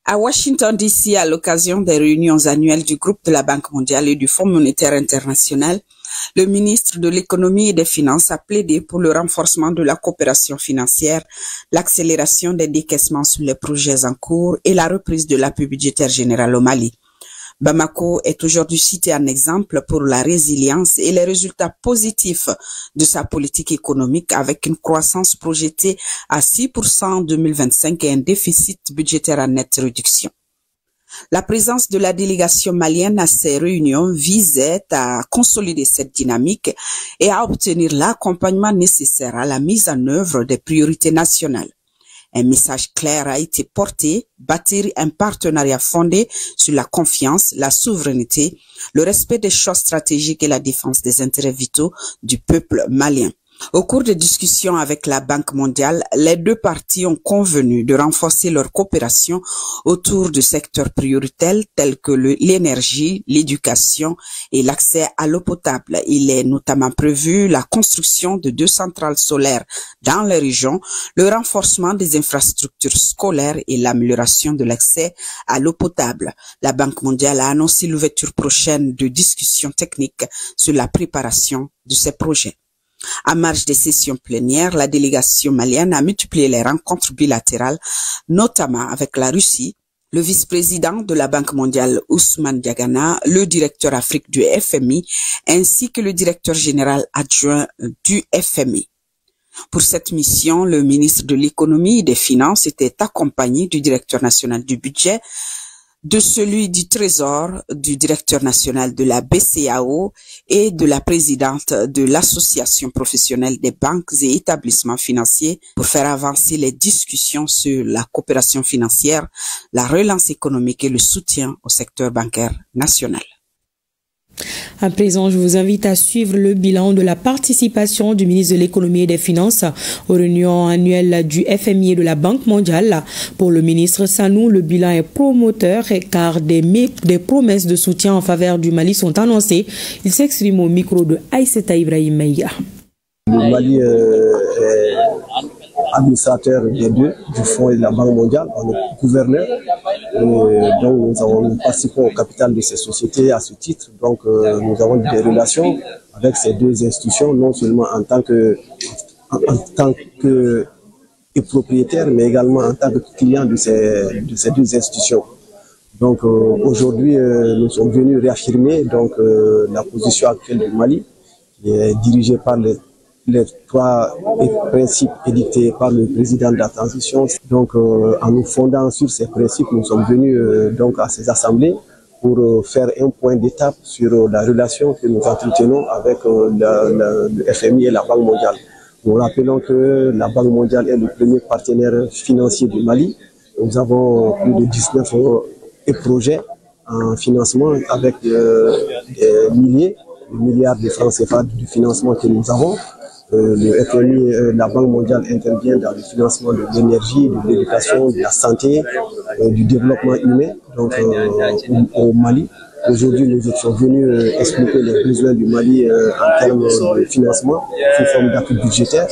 À Washington DC, à l'occasion des réunions annuelles du groupe de la Banque mondiale et du Fonds monétaire international, le ministre de l'économie et des finances a plaidé pour le renforcement de la coopération financière, l'accélération des décaissements sur les projets en cours et la reprise de l'appui budgétaire général au Mali. Bamako est aujourd'hui cité en exemple pour la résilience et les résultats positifs de sa politique économique avec une croissance projetée à 6% en 2025 et un déficit budgétaire en nette réduction. La présence de la délégation malienne à ces réunions visait à consolider cette dynamique et à obtenir l'accompagnement nécessaire à la mise en œuvre des priorités nationales. Un message clair a été porté, bâtir un partenariat fondé sur la confiance, la souveraineté, le respect des choix stratégiques et la défense des intérêts vitaux du peuple malien. Au cours des discussions avec la Banque mondiale, les deux parties ont convenu de renforcer leur coopération autour de secteurs prioritaires tels que l'énergie, l'éducation et l'accès à l'eau potable. Il est notamment prévu la construction de 2 centrales solaires dans les régions, le renforcement des infrastructures scolaires et l'amélioration de l'accès à l'eau potable. La Banque mondiale a annoncé l'ouverture prochaine de discussions techniques sur la préparation de ces projets. À marge des sessions plénières, la délégation malienne a multiplié les rencontres bilatérales, notamment avec la Russie, le vice-président de la Banque mondiale Ousmane Diagana, le directeur Afrique du FMI, ainsi que le directeur général adjoint du FMI. Pour cette mission, le ministre de l'économie et des finances était accompagné du directeur national du budget, de celui du Trésor, du directeur national de la BCAO et de la présidente de l'Association professionnelle des banques et établissements financiers pour faire avancer les discussions sur la coopération financière, la relance économique et le soutien au secteur bancaire national. À présent, je vous invite à suivre le bilan de la participation du ministre de l'économie et des finances aux réunions annuelles du FMI et de la Banque mondiale. Pour le ministre Sanou, le bilan est promoteur car des promesses de soutien en faveur du Mali sont annoncées. Il s'exprime au micro de Aïssata Ibrahim Meïga. Le Mali est administrateur des deux, du Fonds et de la Banque mondiale, on est gouverneur. Donc nous participons au capital de ces sociétés à ce titre. Donc nous avons des relations avec ces deux institutions, non seulement en tant que propriétaire, mais également en tant que client de ces deux institutions. Donc aujourd'hui, nous sommes venus réaffirmer donc, la position actuelle du Mali, qui est dirigée par les 3 principes édictés par le président de la transition. Donc, en nous fondant sur ces principes, nous sommes venus donc à ces assemblées pour faire un point d'étape sur la relation que nous entretenons avec le FMI et la Banque mondiale. Nous rappelons que la Banque mondiale est le premier partenaire financier du Mali. Nous avons plus de 19 projets en financement avec des milliards de francs CFA du financement que nous avons. Le FMI, la Banque mondiale intervient dans le financement de l'énergie, de l'éducation, de la santé, du développement humain donc, au Mali. Aujourd'hui, nous sommes venus expliquer les besoins du Mali en termes de financement sous forme d'appui budgétaire.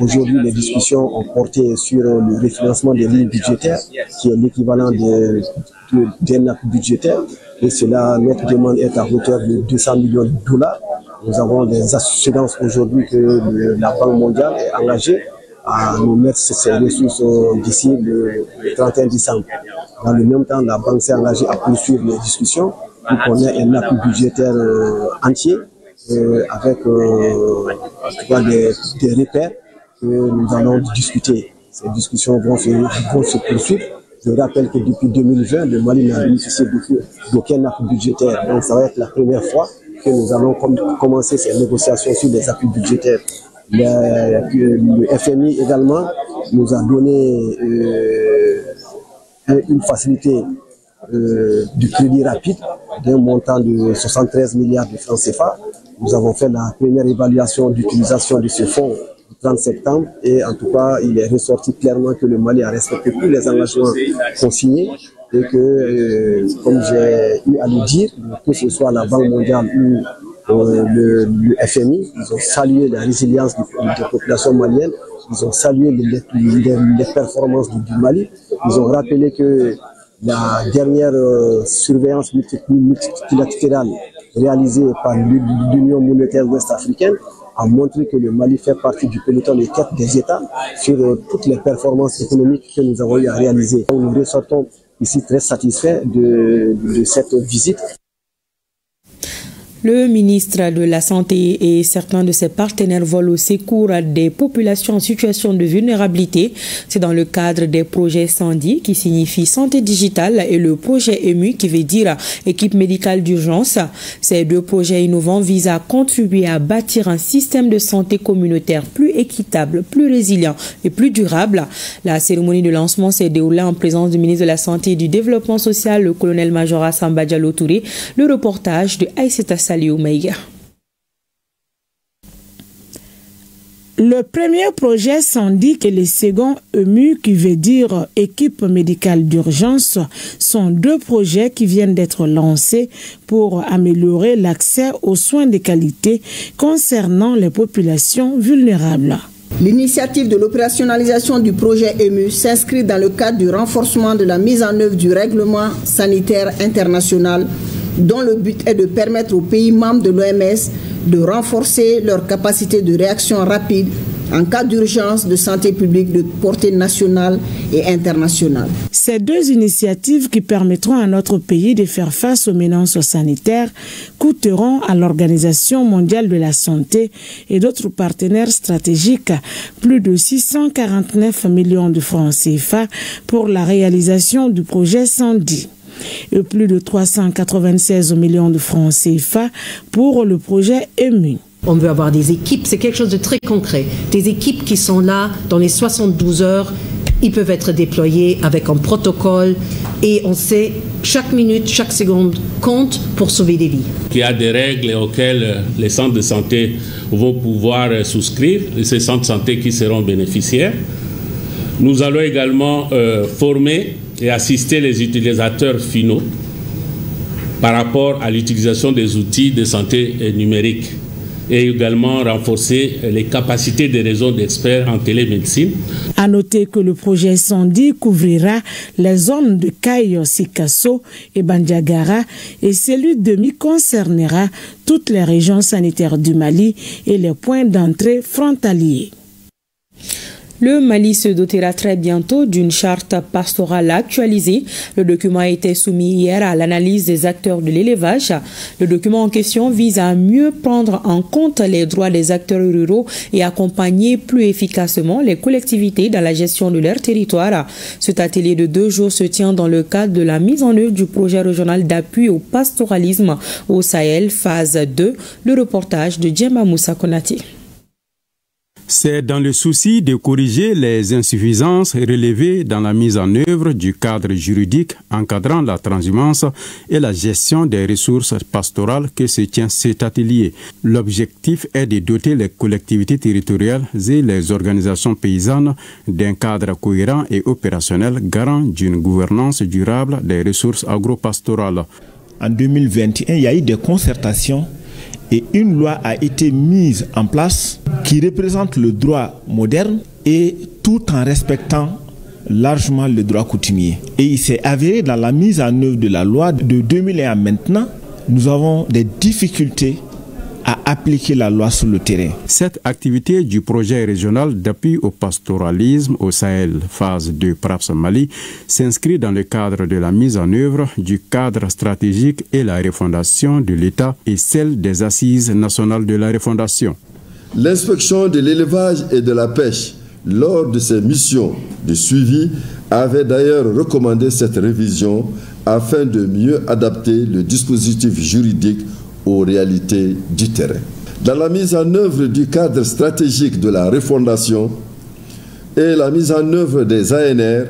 Aujourd'hui, les discussions ont porté sur le refinancement des lignes budgétaires, qui est l'équivalent d'un appui budgétaire. Et cela, notre demande est à hauteur de 200 millions de dollars. Nous avons des assurances aujourd'hui que la Banque mondiale est engagée à nous mettre ces ressources d'ici le 31 décembre. Dans le même temps, la Banque s'est engagée à poursuivre les discussions pour qu'on ait un appui budgétaire entier avec en tout cas des repères que nous allons discuter. Ces discussions vont se poursuivre. Je rappelle que depuis 2020, le Mali n'a bénéficié d'aucun appui budgétaire. Donc ça va être la première fois que nous allons commencer ces négociations sur les appuis budgétaires. Le FMI également nous a donné une facilité du crédit rapide d'un montant de 73 milliards de francs CFA. Nous avons fait la première évaluation d'utilisation de ce fonds le 30 septembre et en tout cas il est ressorti clairement que le Mali a respecté tous les engagements consignés et que, comme j'ai eu à le dire, que ce soit la Banque mondiale ou le FMI, ils ont salué la résilience des populations maliennes, ils ont salué les performances du Mali, ils ont rappelé que la dernière surveillance multilatérale réalisée par l'Union monétaire ouest-africaine a montré que le Mali fait partie du peloton des États sur toutes les performances économiques que nous avons eu à réaliser. Nous ressortons ici très satisfaits de cette visite. Le ministre de la Santé et certains de ses partenaires volent au secours des populations en situation de vulnérabilité. C'est dans le cadre des projets SANDI, qui signifie santé digitale, et le projet EMU, qui veut dire équipe médicale d'urgence. Ces deux projets innovants visent à contribuer à bâtir un système de santé communautaire plus équitable, plus résilient et plus durable. La cérémonie de lancement s'est déroulée en présence du ministre de la Santé et du Développement social, le colonel-major Samba Diallo Touré. Le reportage de Aïssata Saliou Maïga. Le premier projet SANDI et le second EMU, qui veut dire équipe médicale d'urgence, sont deux projets qui viennent d'être lancés pour améliorer l'accès aux soins de qualité concernant les populations vulnérables. L'initiative de l'opérationnalisation du projet EMU s'inscrit dans le cadre du renforcement de la mise en œuvre du règlement sanitaire international, dont le but est de permettre aux pays membres de l'OMS de renforcer leur capacité de réaction rapide en cas d'urgence de santé publique de portée nationale et internationale. Ces deux initiatives qui permettront à notre pays de faire face aux menaces sanitaires coûteront à l'Organisation mondiale de la santé et d'autres partenaires stratégiques plus de 649 millions de francs CFA pour la réalisation du projet SANDI et plus de 396 millions de francs CFA pour le projet EMU. On veut avoir des équipes, c'est quelque chose de très concret. Des équipes qui sont là dans les 72 heures, ils peuvent être déployés avec un protocole et on sait chaque minute, chaque seconde compte pour sauver des vies. Il y a des règles auxquelles les centres de santé vont pouvoir souscrire, et ces centres de santé qui seront bénéficiaires. Nous allons également former et assister les utilisateurs finaux par rapport à l'utilisation des outils de santé numérique et également renforcer les capacités des réseaux d'experts en télémédecine. À noter que le projet SANDI couvrira les zones de Kayo, Sikasso et Bandiagara et celui de Mi concernera toutes les régions sanitaires du Mali et les points d'entrée frontaliers. Le Mali se dotera très bientôt d'une charte pastorale actualisée. Le document a été soumis hier à l'analyse des acteurs de l'élevage. Le document en question vise à mieux prendre en compte les droits des acteurs ruraux et accompagner plus efficacement les collectivités dans la gestion de leur territoire. Cet atelier de 2 jours se tient dans le cadre de la mise en œuvre du projet régional d'appui au pastoralisme au Sahel, phase 2. Le reportage de Djemba Moussa Konati. C'est dans le souci de corriger les insuffisances relevées dans la mise en œuvre du cadre juridique encadrant la transhumance et la gestion des ressources pastorales que se tient cet atelier. L'objectif est de doter les collectivités territoriales et les organisations paysannes d'un cadre cohérent et opérationnel garant d'une gouvernance durable des ressources agro-pastorales. En 2021, il y a eu des concertations et une loi a été mise en place qui représente le droit moderne et tout en respectant largement le droit coutumier. Et il s'est avéré dans la mise en œuvre de la loi de 2001 à maintenant, nous avons des difficultés à appliquer la loi sur le terrain. Cette activité du projet régional d'appui au pastoralisme au Sahel, phase 2 PRAPS Mali, s'inscrit dans le cadre de la mise en œuvre du cadre stratégique et la refondation de l'État et celle des assises nationales de la refondation. L'inspection de l'élevage et de la pêche, lors de ses missions de suivi, avait d'ailleurs recommandé cette révision afin de mieux adapter le dispositif juridique aux réalités du terrain. Dans la mise en œuvre du cadre stratégique de la refondation et la mise en œuvre des ANR,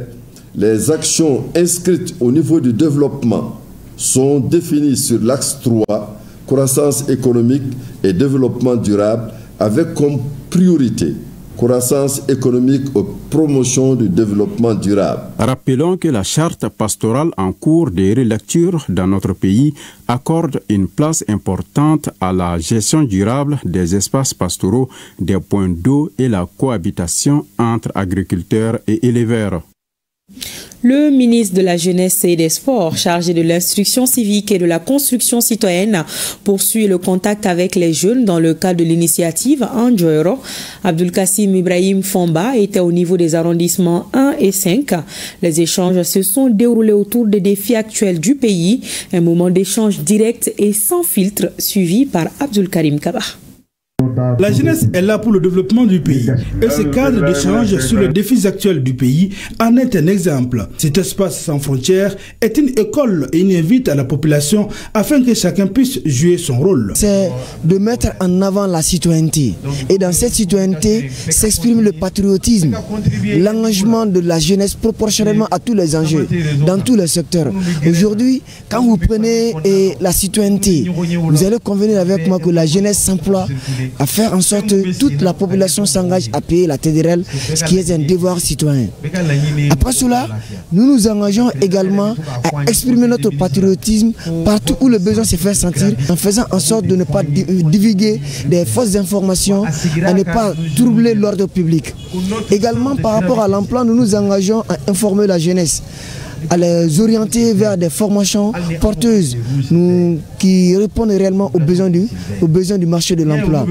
les actions inscrites au niveau du développement sont définies sur l'axe 3, croissance économique et développement durable, avec comme priorité croissance économique et promotion du développement durable. Rappelons que la charte pastorale en cours de relecture dans notre pays accorde une place importante à la gestion durable des espaces pastoraux, des points d'eau et la cohabitation entre agriculteurs et éleveurs. Le ministre de la Jeunesse et des Sports, chargé de l'instruction civique et de la construction citoyenne, poursuit le contact avec les jeunes dans le cadre de l'initiative Anjoero. Abdul Kassim Ibrahim Fomba était au niveau des arrondissements 1 et 5. Les échanges se sont déroulés autour des défis actuels du pays. Un moment d'échange direct et sans filtre, suivi par Abdul Karim Kaba. La jeunesse est là pour le développement du pays et ce cadre d'échange sur les défis actuels du pays en est un exemple. Cet espace sans frontières est une école et une invite à la population afin que chacun puisse jouer son rôle. C'est de mettre en avant la citoyenneté et dans cette citoyenneté s'exprime le patriotisme, l'engagement de la jeunesse proportionnellement à tous les enjeux, dans tous les secteurs. Aujourd'hui, quand vous prenez la citoyenneté, vous allez convenir avec moi que la jeunesse s'emploie à faire en sorte que toute la population s'engage à payer la TDRL, ce qui est un devoir citoyen. Après cela, nous nous engageons également à exprimer notre patriotisme partout où le besoin se fait sentir, en faisant en sorte de ne pas divulguer des fausses informations, à ne pas troubler l'ordre public. Également, par rapport à l'emploi, nous nous engageons à informer la jeunesse, à les orienter vers des formations porteuses qui répondent réellement aux besoins du marché de l'emploi.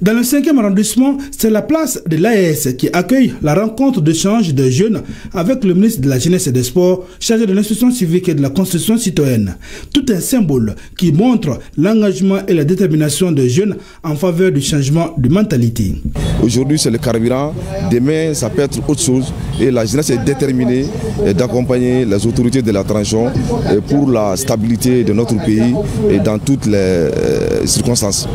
Dans le 5e arrondissement, c'est la place de l'AES qui accueille la rencontre d'échange de jeunes avec le ministre de la Jeunesse et des Sports, chargé de l'instruction civique et de la construction citoyenne. Tout un symbole qui montre l'engagement et la détermination des jeunes en faveur du changement de mentalité. Aujourd'hui, c'est le carburant. Demain, ça peut être autre chose. Et la jeunesse est déterminée d'accompagner les autorités de la transition pour la stabilité de notre pays et dans toutes les circonstances.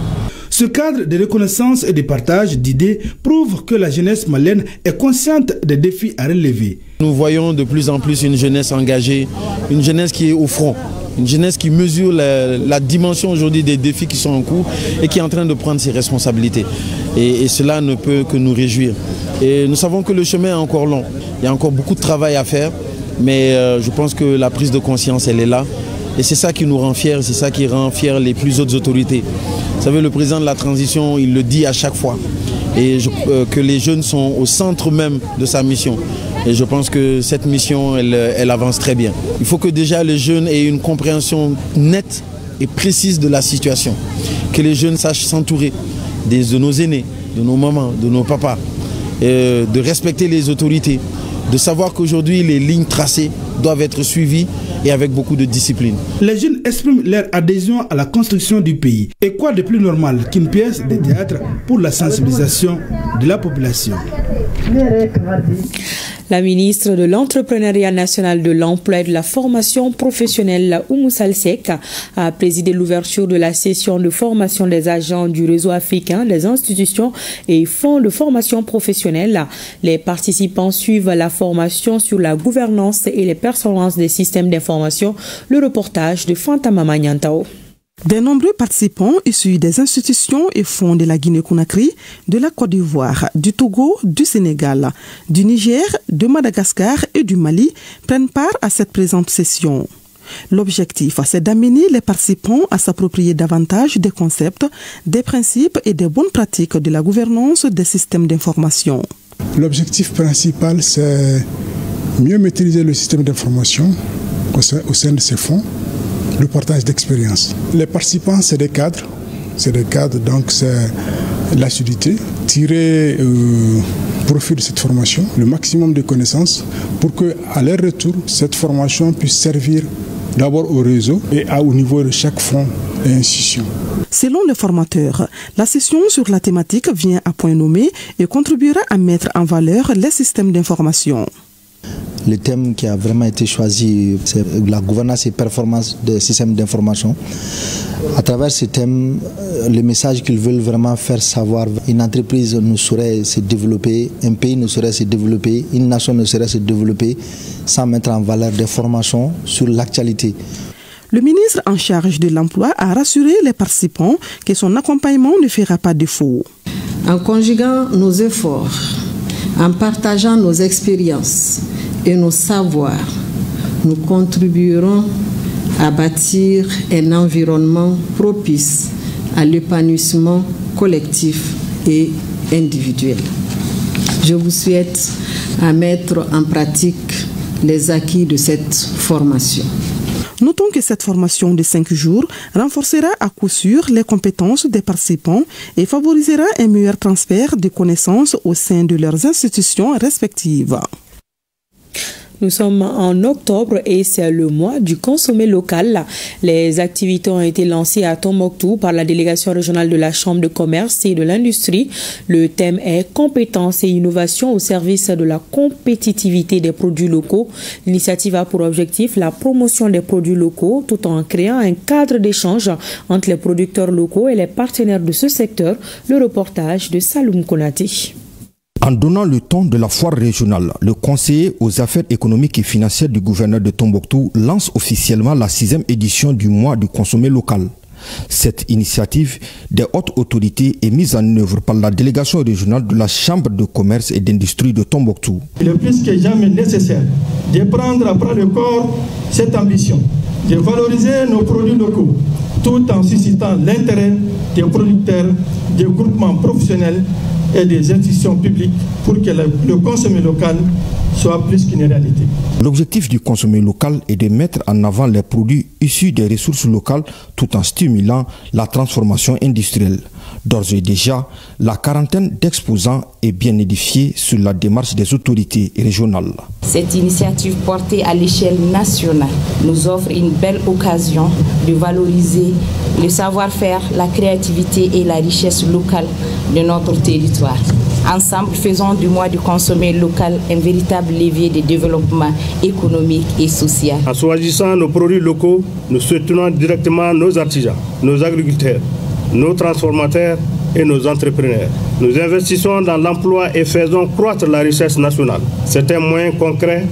Ce cadre de reconnaissance et de partage d'idées prouve que la jeunesse malienne est consciente des défis à relever. Nous voyons de plus en plus une jeunesse engagée, une jeunesse qui est au front, une jeunesse qui mesure la dimension aujourd'hui des défis qui sont en cours et qui est en train de prendre ses responsabilités. Et cela ne peut que nous réjouir. Et nous savons que le chemin est encore long. Il y a encore beaucoup de travail à faire, mais je pense que la prise de conscience, elle est là. Et c'est ça qui nous rend fiers, c'est ça qui rend fiers les plus hautes autorités. Vous savez, le président de la transition, il le dit à chaque fois. Et que les jeunes sont au centre même de sa mission. Et je pense que cette mission, elle avance très bien. Il faut que déjà les jeunes aient une compréhension nette et précise de la situation. Que les jeunes sachent s'entourer de nos aînés, de nos mamans, de nos papas. De respecter les autorités. De savoir qu'aujourd'hui, les lignes tracées doivent être suivies et avec beaucoup de discipline. Les jeunes expriment leur adhésion à la construction du pays. Et quoi de plus normal qu'une pièce de théâtre pour la sensibilisation de la population? La ministre de l'Entrepreneuriat national, de l'Emploi et de la formation professionnelle, Oumou Salsek, a présidé l'ouverture de la session de formation des agents du réseau africain, des institutions et fonds de formation professionnelle. Les participants suivent la formation sur la gouvernance et les performances des systèmes d'information. Le reportage de Fantama Magnantao. De nombreux participants issus des institutions et fonds de la Guinée-Conakry, de la Côte d'Ivoire, du Togo, du Sénégal, du Niger, de Madagascar et du Mali prennent part à cette présente session. L'objectif, c'est d'amener les participants à s'approprier davantage des concepts, des principes et des bonnes pratiques de la gouvernance des systèmes d'information. L'objectif principal, c'est mieux maîtriser le système d'information au sein de ces fonds. Le partage d'expérience. Les participants, c'est des cadres, donc c'est l'assiduité, tirer profit de cette formation, le maximum de connaissances, pour qu'à leur retour, cette formation puisse servir d'abord au réseau et au niveau de chaque fonds et institution. Selon le formateur, la session sur la thématique vient à point nommé et contribuera à mettre en valeur les systèmes d'information. Le thème qui a vraiment été choisi, c'est la gouvernance et performance des systèmes d'information. À travers ce thème, le message qu'ils veulent vraiment faire savoir, une entreprise ne saurait se développer, un pays ne saurait se développer, une nation ne saurait se développer sans mettre en valeur des formations sur l'actualité. Le ministre en charge de l'emploi a rassuré les participants que son accompagnement ne fera pas défaut. En conjuguant nos efforts, en partageant nos expériences et nos savoirs, nous contribuerons à bâtir un environnement propice à l'épanouissement collectif et individuel. Je vous souhaite à mettre en pratique les acquis de cette formation. Notons que cette formation de 5 jours renforcera à coup sûr les compétences des participants et favorisera un meilleur transfert de connaissances au sein de leurs institutions respectives. Nous sommes en octobre et c'est le mois du consommé local. Les activités ont été lancées à Tombouctou par la délégation régionale de la Chambre de commerce et de l'industrie. Le thème est compétences et innovation au service de la compétitivité des produits locaux. L'initiative a pour objectif la promotion des produits locaux tout en créant un cadre d'échange entre les producteurs locaux et les partenaires de ce secteur. Le reportage de Saloum Konaté. En donnant le ton de la foire régionale, le conseiller aux affaires économiques et financières du gouverneur de Tombouctou lance officiellement la 6e édition du mois du consommé local. Cette initiative des hautes autorités est mise en œuvre par la délégation régionale de la Chambre de commerce et d'industrie de Tombouctou. Il est plus que jamais nécessaire de prendre à bras le corps cette ambition, de valoriser nos produits locaux, tout en suscitant l'intérêt des producteurs, des groupements professionnels et des institutions publiques pour que le consommé local soit plus qu'une réalité. L'objectif du consommé local est de mettre en avant les produits issus des ressources locales tout en stimulant la transformation industrielle. D'ores et déjà, la quarantaine d'exposants est bien édifiée sur la démarche des autorités régionales. Cette initiative portée à l'échelle nationale nous offre une belle occasion de valoriser le savoir-faire, la créativité et la richesse locale de notre territoire. Ensemble, faisons du mois du consommé local un véritable levier de développement économique et social. En choisissant nos produits locaux, nous soutenons directement nos artisans, nos agriculteurs, nos transformateurs et nos entrepreneurs. Nous investissons dans l'emploi et faisons croître la richesse nationale. C'est un moyen concret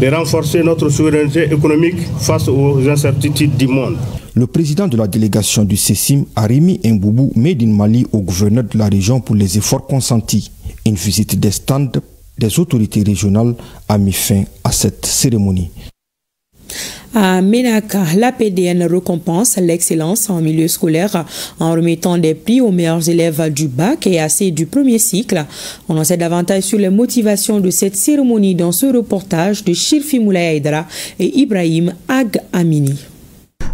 de renforcer notre souveraineté économique face aux incertitudes du monde. Le président de la délégation du CECIM a remis un boubou made in Mali au gouverneur de la région pour les efforts consentis. Une visite des stands des autorités régionales a mis fin à cette cérémonie. À Ménaka, l'APDN récompense l'excellence en milieu scolaire en remettant des prix aux meilleurs élèves du bac et AC du premier cycle. On en sait davantage sur les motivations de cette cérémonie dans ce reportage de Shirfi Moulay Aïdara et Ibrahim Ag Amini.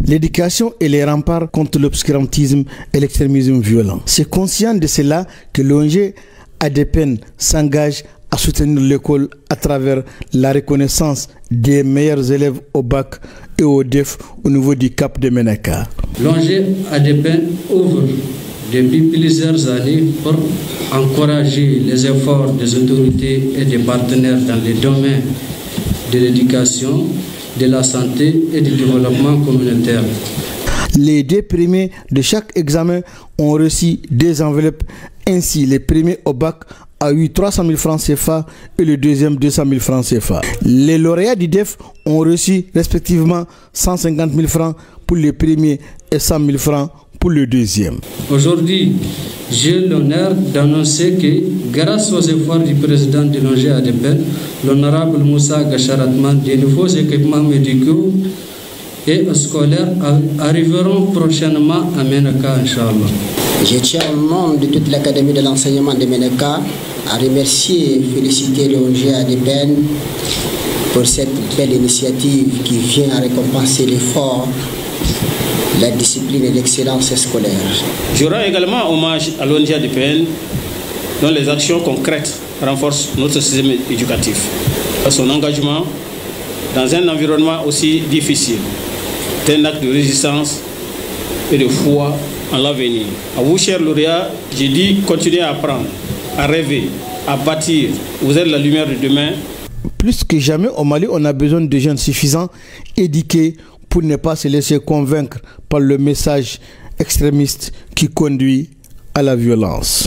L'éducation est les remparts contre l'obscurantisme et l'extrémisme violent. C'est conscient de cela que l'ONG ADPN s'engage à soutenir l'école à travers la reconnaissance des meilleurs élèves au bac et au DEF au niveau du Cap de Ménaka. L'ONG ADPN ouvre depuis plusieurs années pour encourager les efforts des autorités et des partenaires dans les domaines de l'éducation, de la santé et du développement communautaire. Les 2 premiers de chaque examen ont reçu des enveloppes. Ainsi, les premiers au bac a eu 300 000 francs CFA et le deuxième 200 000 francs CFA. Les lauréats du DEF ont reçu respectivement 150 000 francs pour le premier et 100 000 francs pour le deuxième. Aujourd'hui, j'ai l'honneur d'annoncer que grâce aux efforts du président de l'ONG ADPN, l'honorable Moussa Gacharatman, des nouveaux équipements médicaux et scolaires arriveront prochainement à Ménaka, Inch'Allah. Je tiens au nom de toute l'Académie de l'enseignement de Ménaka à remercier et féliciter l'ONG ADPN pour cette belle initiative qui vient à récompenser l'effort, la discipline et l'excellence scolaire. Je rends également hommage à l'ONG ADPN dont les actions concrètes renforcent notre système éducatif. Son engagement dans un environnement aussi difficile est un acte de résistance et de foi en l'avenir. À vous, chers lauréats, j'ai dit continuez à apprendre, à rêver, à bâtir. Vous êtes la lumière de demain. Plus que jamais au Mali, on a besoin de jeunes suffisants, éduqués, pour ne pas se laisser convaincre par le message extrémiste qui conduit à la violence.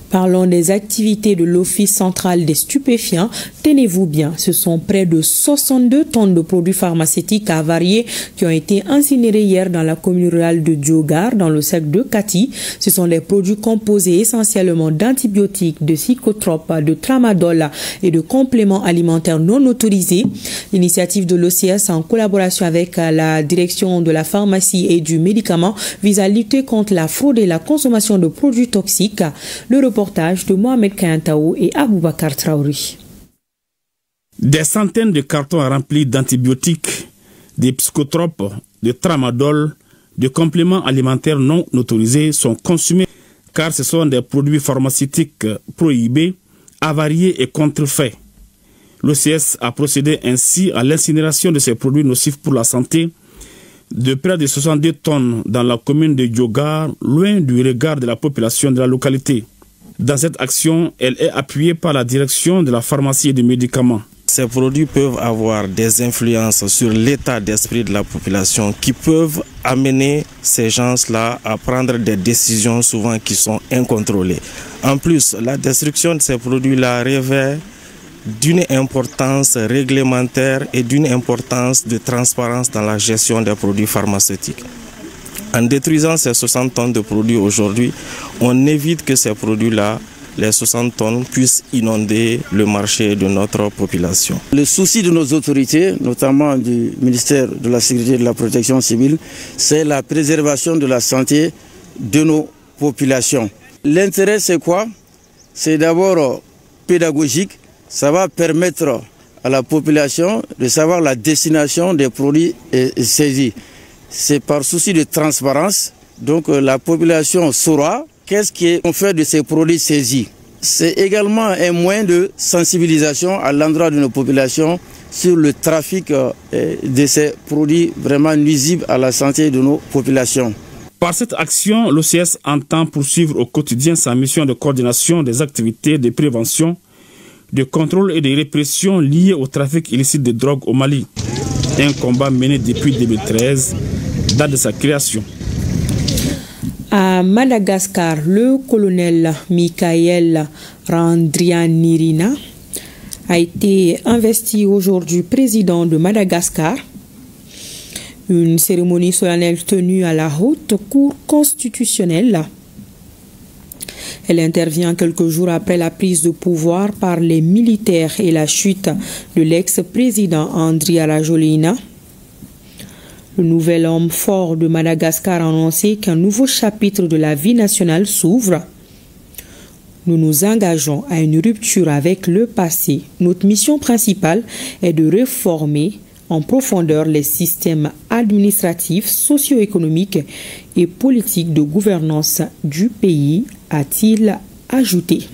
Parlons des activités de l'Office central des stupéfiants. Tenez-vous bien, ce sont près de 62 tonnes de produits pharmaceutiques avariés qui ont été incinérés hier dans la commune rurale de Diogar, dans le cercle de Kati. Ce sont des produits composés essentiellement d'antibiotiques, de psychotropes, de tramadol et de compléments alimentaires non autorisés. L'initiative de l'OCS, en collaboration avec la direction de la pharmacie et du médicament, vise à lutter contre la fraude et la consommation de produits toxiques. Le reportage de Mohamed Kayantao et Aboubakar Traouri. Des centaines de cartons remplis d'antibiotiques, de psychotropes, de tramadol, de compléments alimentaires non autorisés sont consommés car ce sont des produits pharmaceutiques prohibés, avariés et contrefaits. L'OCS a procédé ainsi à l'incinération de ces produits nocifs pour la santé de près de 62 tonnes dans la commune de Diogar, loin du regard de la population de la localité. Dans cette action, elle est appuyée par la direction de la pharmacie et des médicaments. Ces produits peuvent avoir des influences sur l'état d'esprit de la population qui peuvent amener ces gens-là à prendre des décisions souvent qui sont incontrôlées. En plus, la destruction de ces produits-là revêt d'une importance réglementaire et d'une importance de transparence dans la gestion des produits pharmaceutiques. En détruisant ces 60 tonnes de produits aujourd'hui, on évite que ces produits-là, les 60 tonnes, puissent inonder le marché de notre population. Le souci de nos autorités, notamment du ministère de la Sécurité et de la Protection civile, c'est la préservation de la santé de nos populations. L'intérêt, c'est quoi? C'est d'abord pédagogique. Ça va permettre à la population de savoir la destination des produits saisis. C'est par souci de transparence, donc la population saura qu'est-ce qu'on fait de ces produits saisis. C'est également un moyen de sensibilisation à l'endroit de nos populations sur le trafic de ces produits vraiment nuisibles à la santé de nos populations. Par cette action, l'OCS entend poursuivre au quotidien sa mission de coordination des activités de prévention, de contrôle et de répression liées au trafic illicite de drogue au Mali. Un combat mené depuis 2013, date de sa création. À Madagascar, le colonel Michael Randrianirina a été investi aujourd'hui président de Madagascar. Une cérémonie solennelle tenue à la Haute Cour constitutionnelle. Elle intervient quelques jours après la prise de pouvoir par les militaires et la chute de l'ex-président Andry Rajoelina. Le nouvel homme fort de Madagascar a annoncé qu'un nouveau chapitre de la vie nationale s'ouvre. Nous nous engageons à une rupture avec le passé. Notre mission principale est de réformer en profondeur les systèmes administratifs, socio-économiques et politiques de gouvernance du pays, a-t-il ajouté.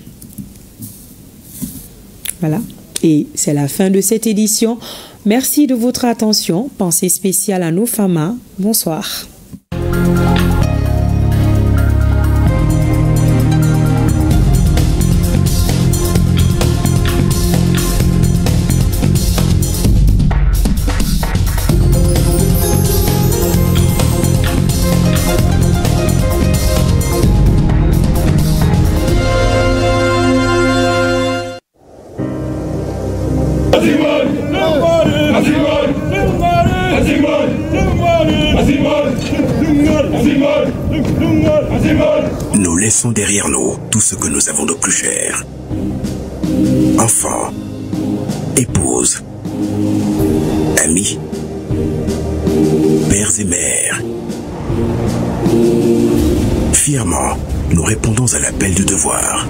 Voilà, et c'est la fin de cette édition. Merci de votre attention. Pensée spéciale à nos femmes. Bonsoir. Nous laissons derrière nous tout ce que nous avons de plus cher. Enfants, épouses, amis, pères et mères. Fièrement, nous répondons à l'appel du devoir.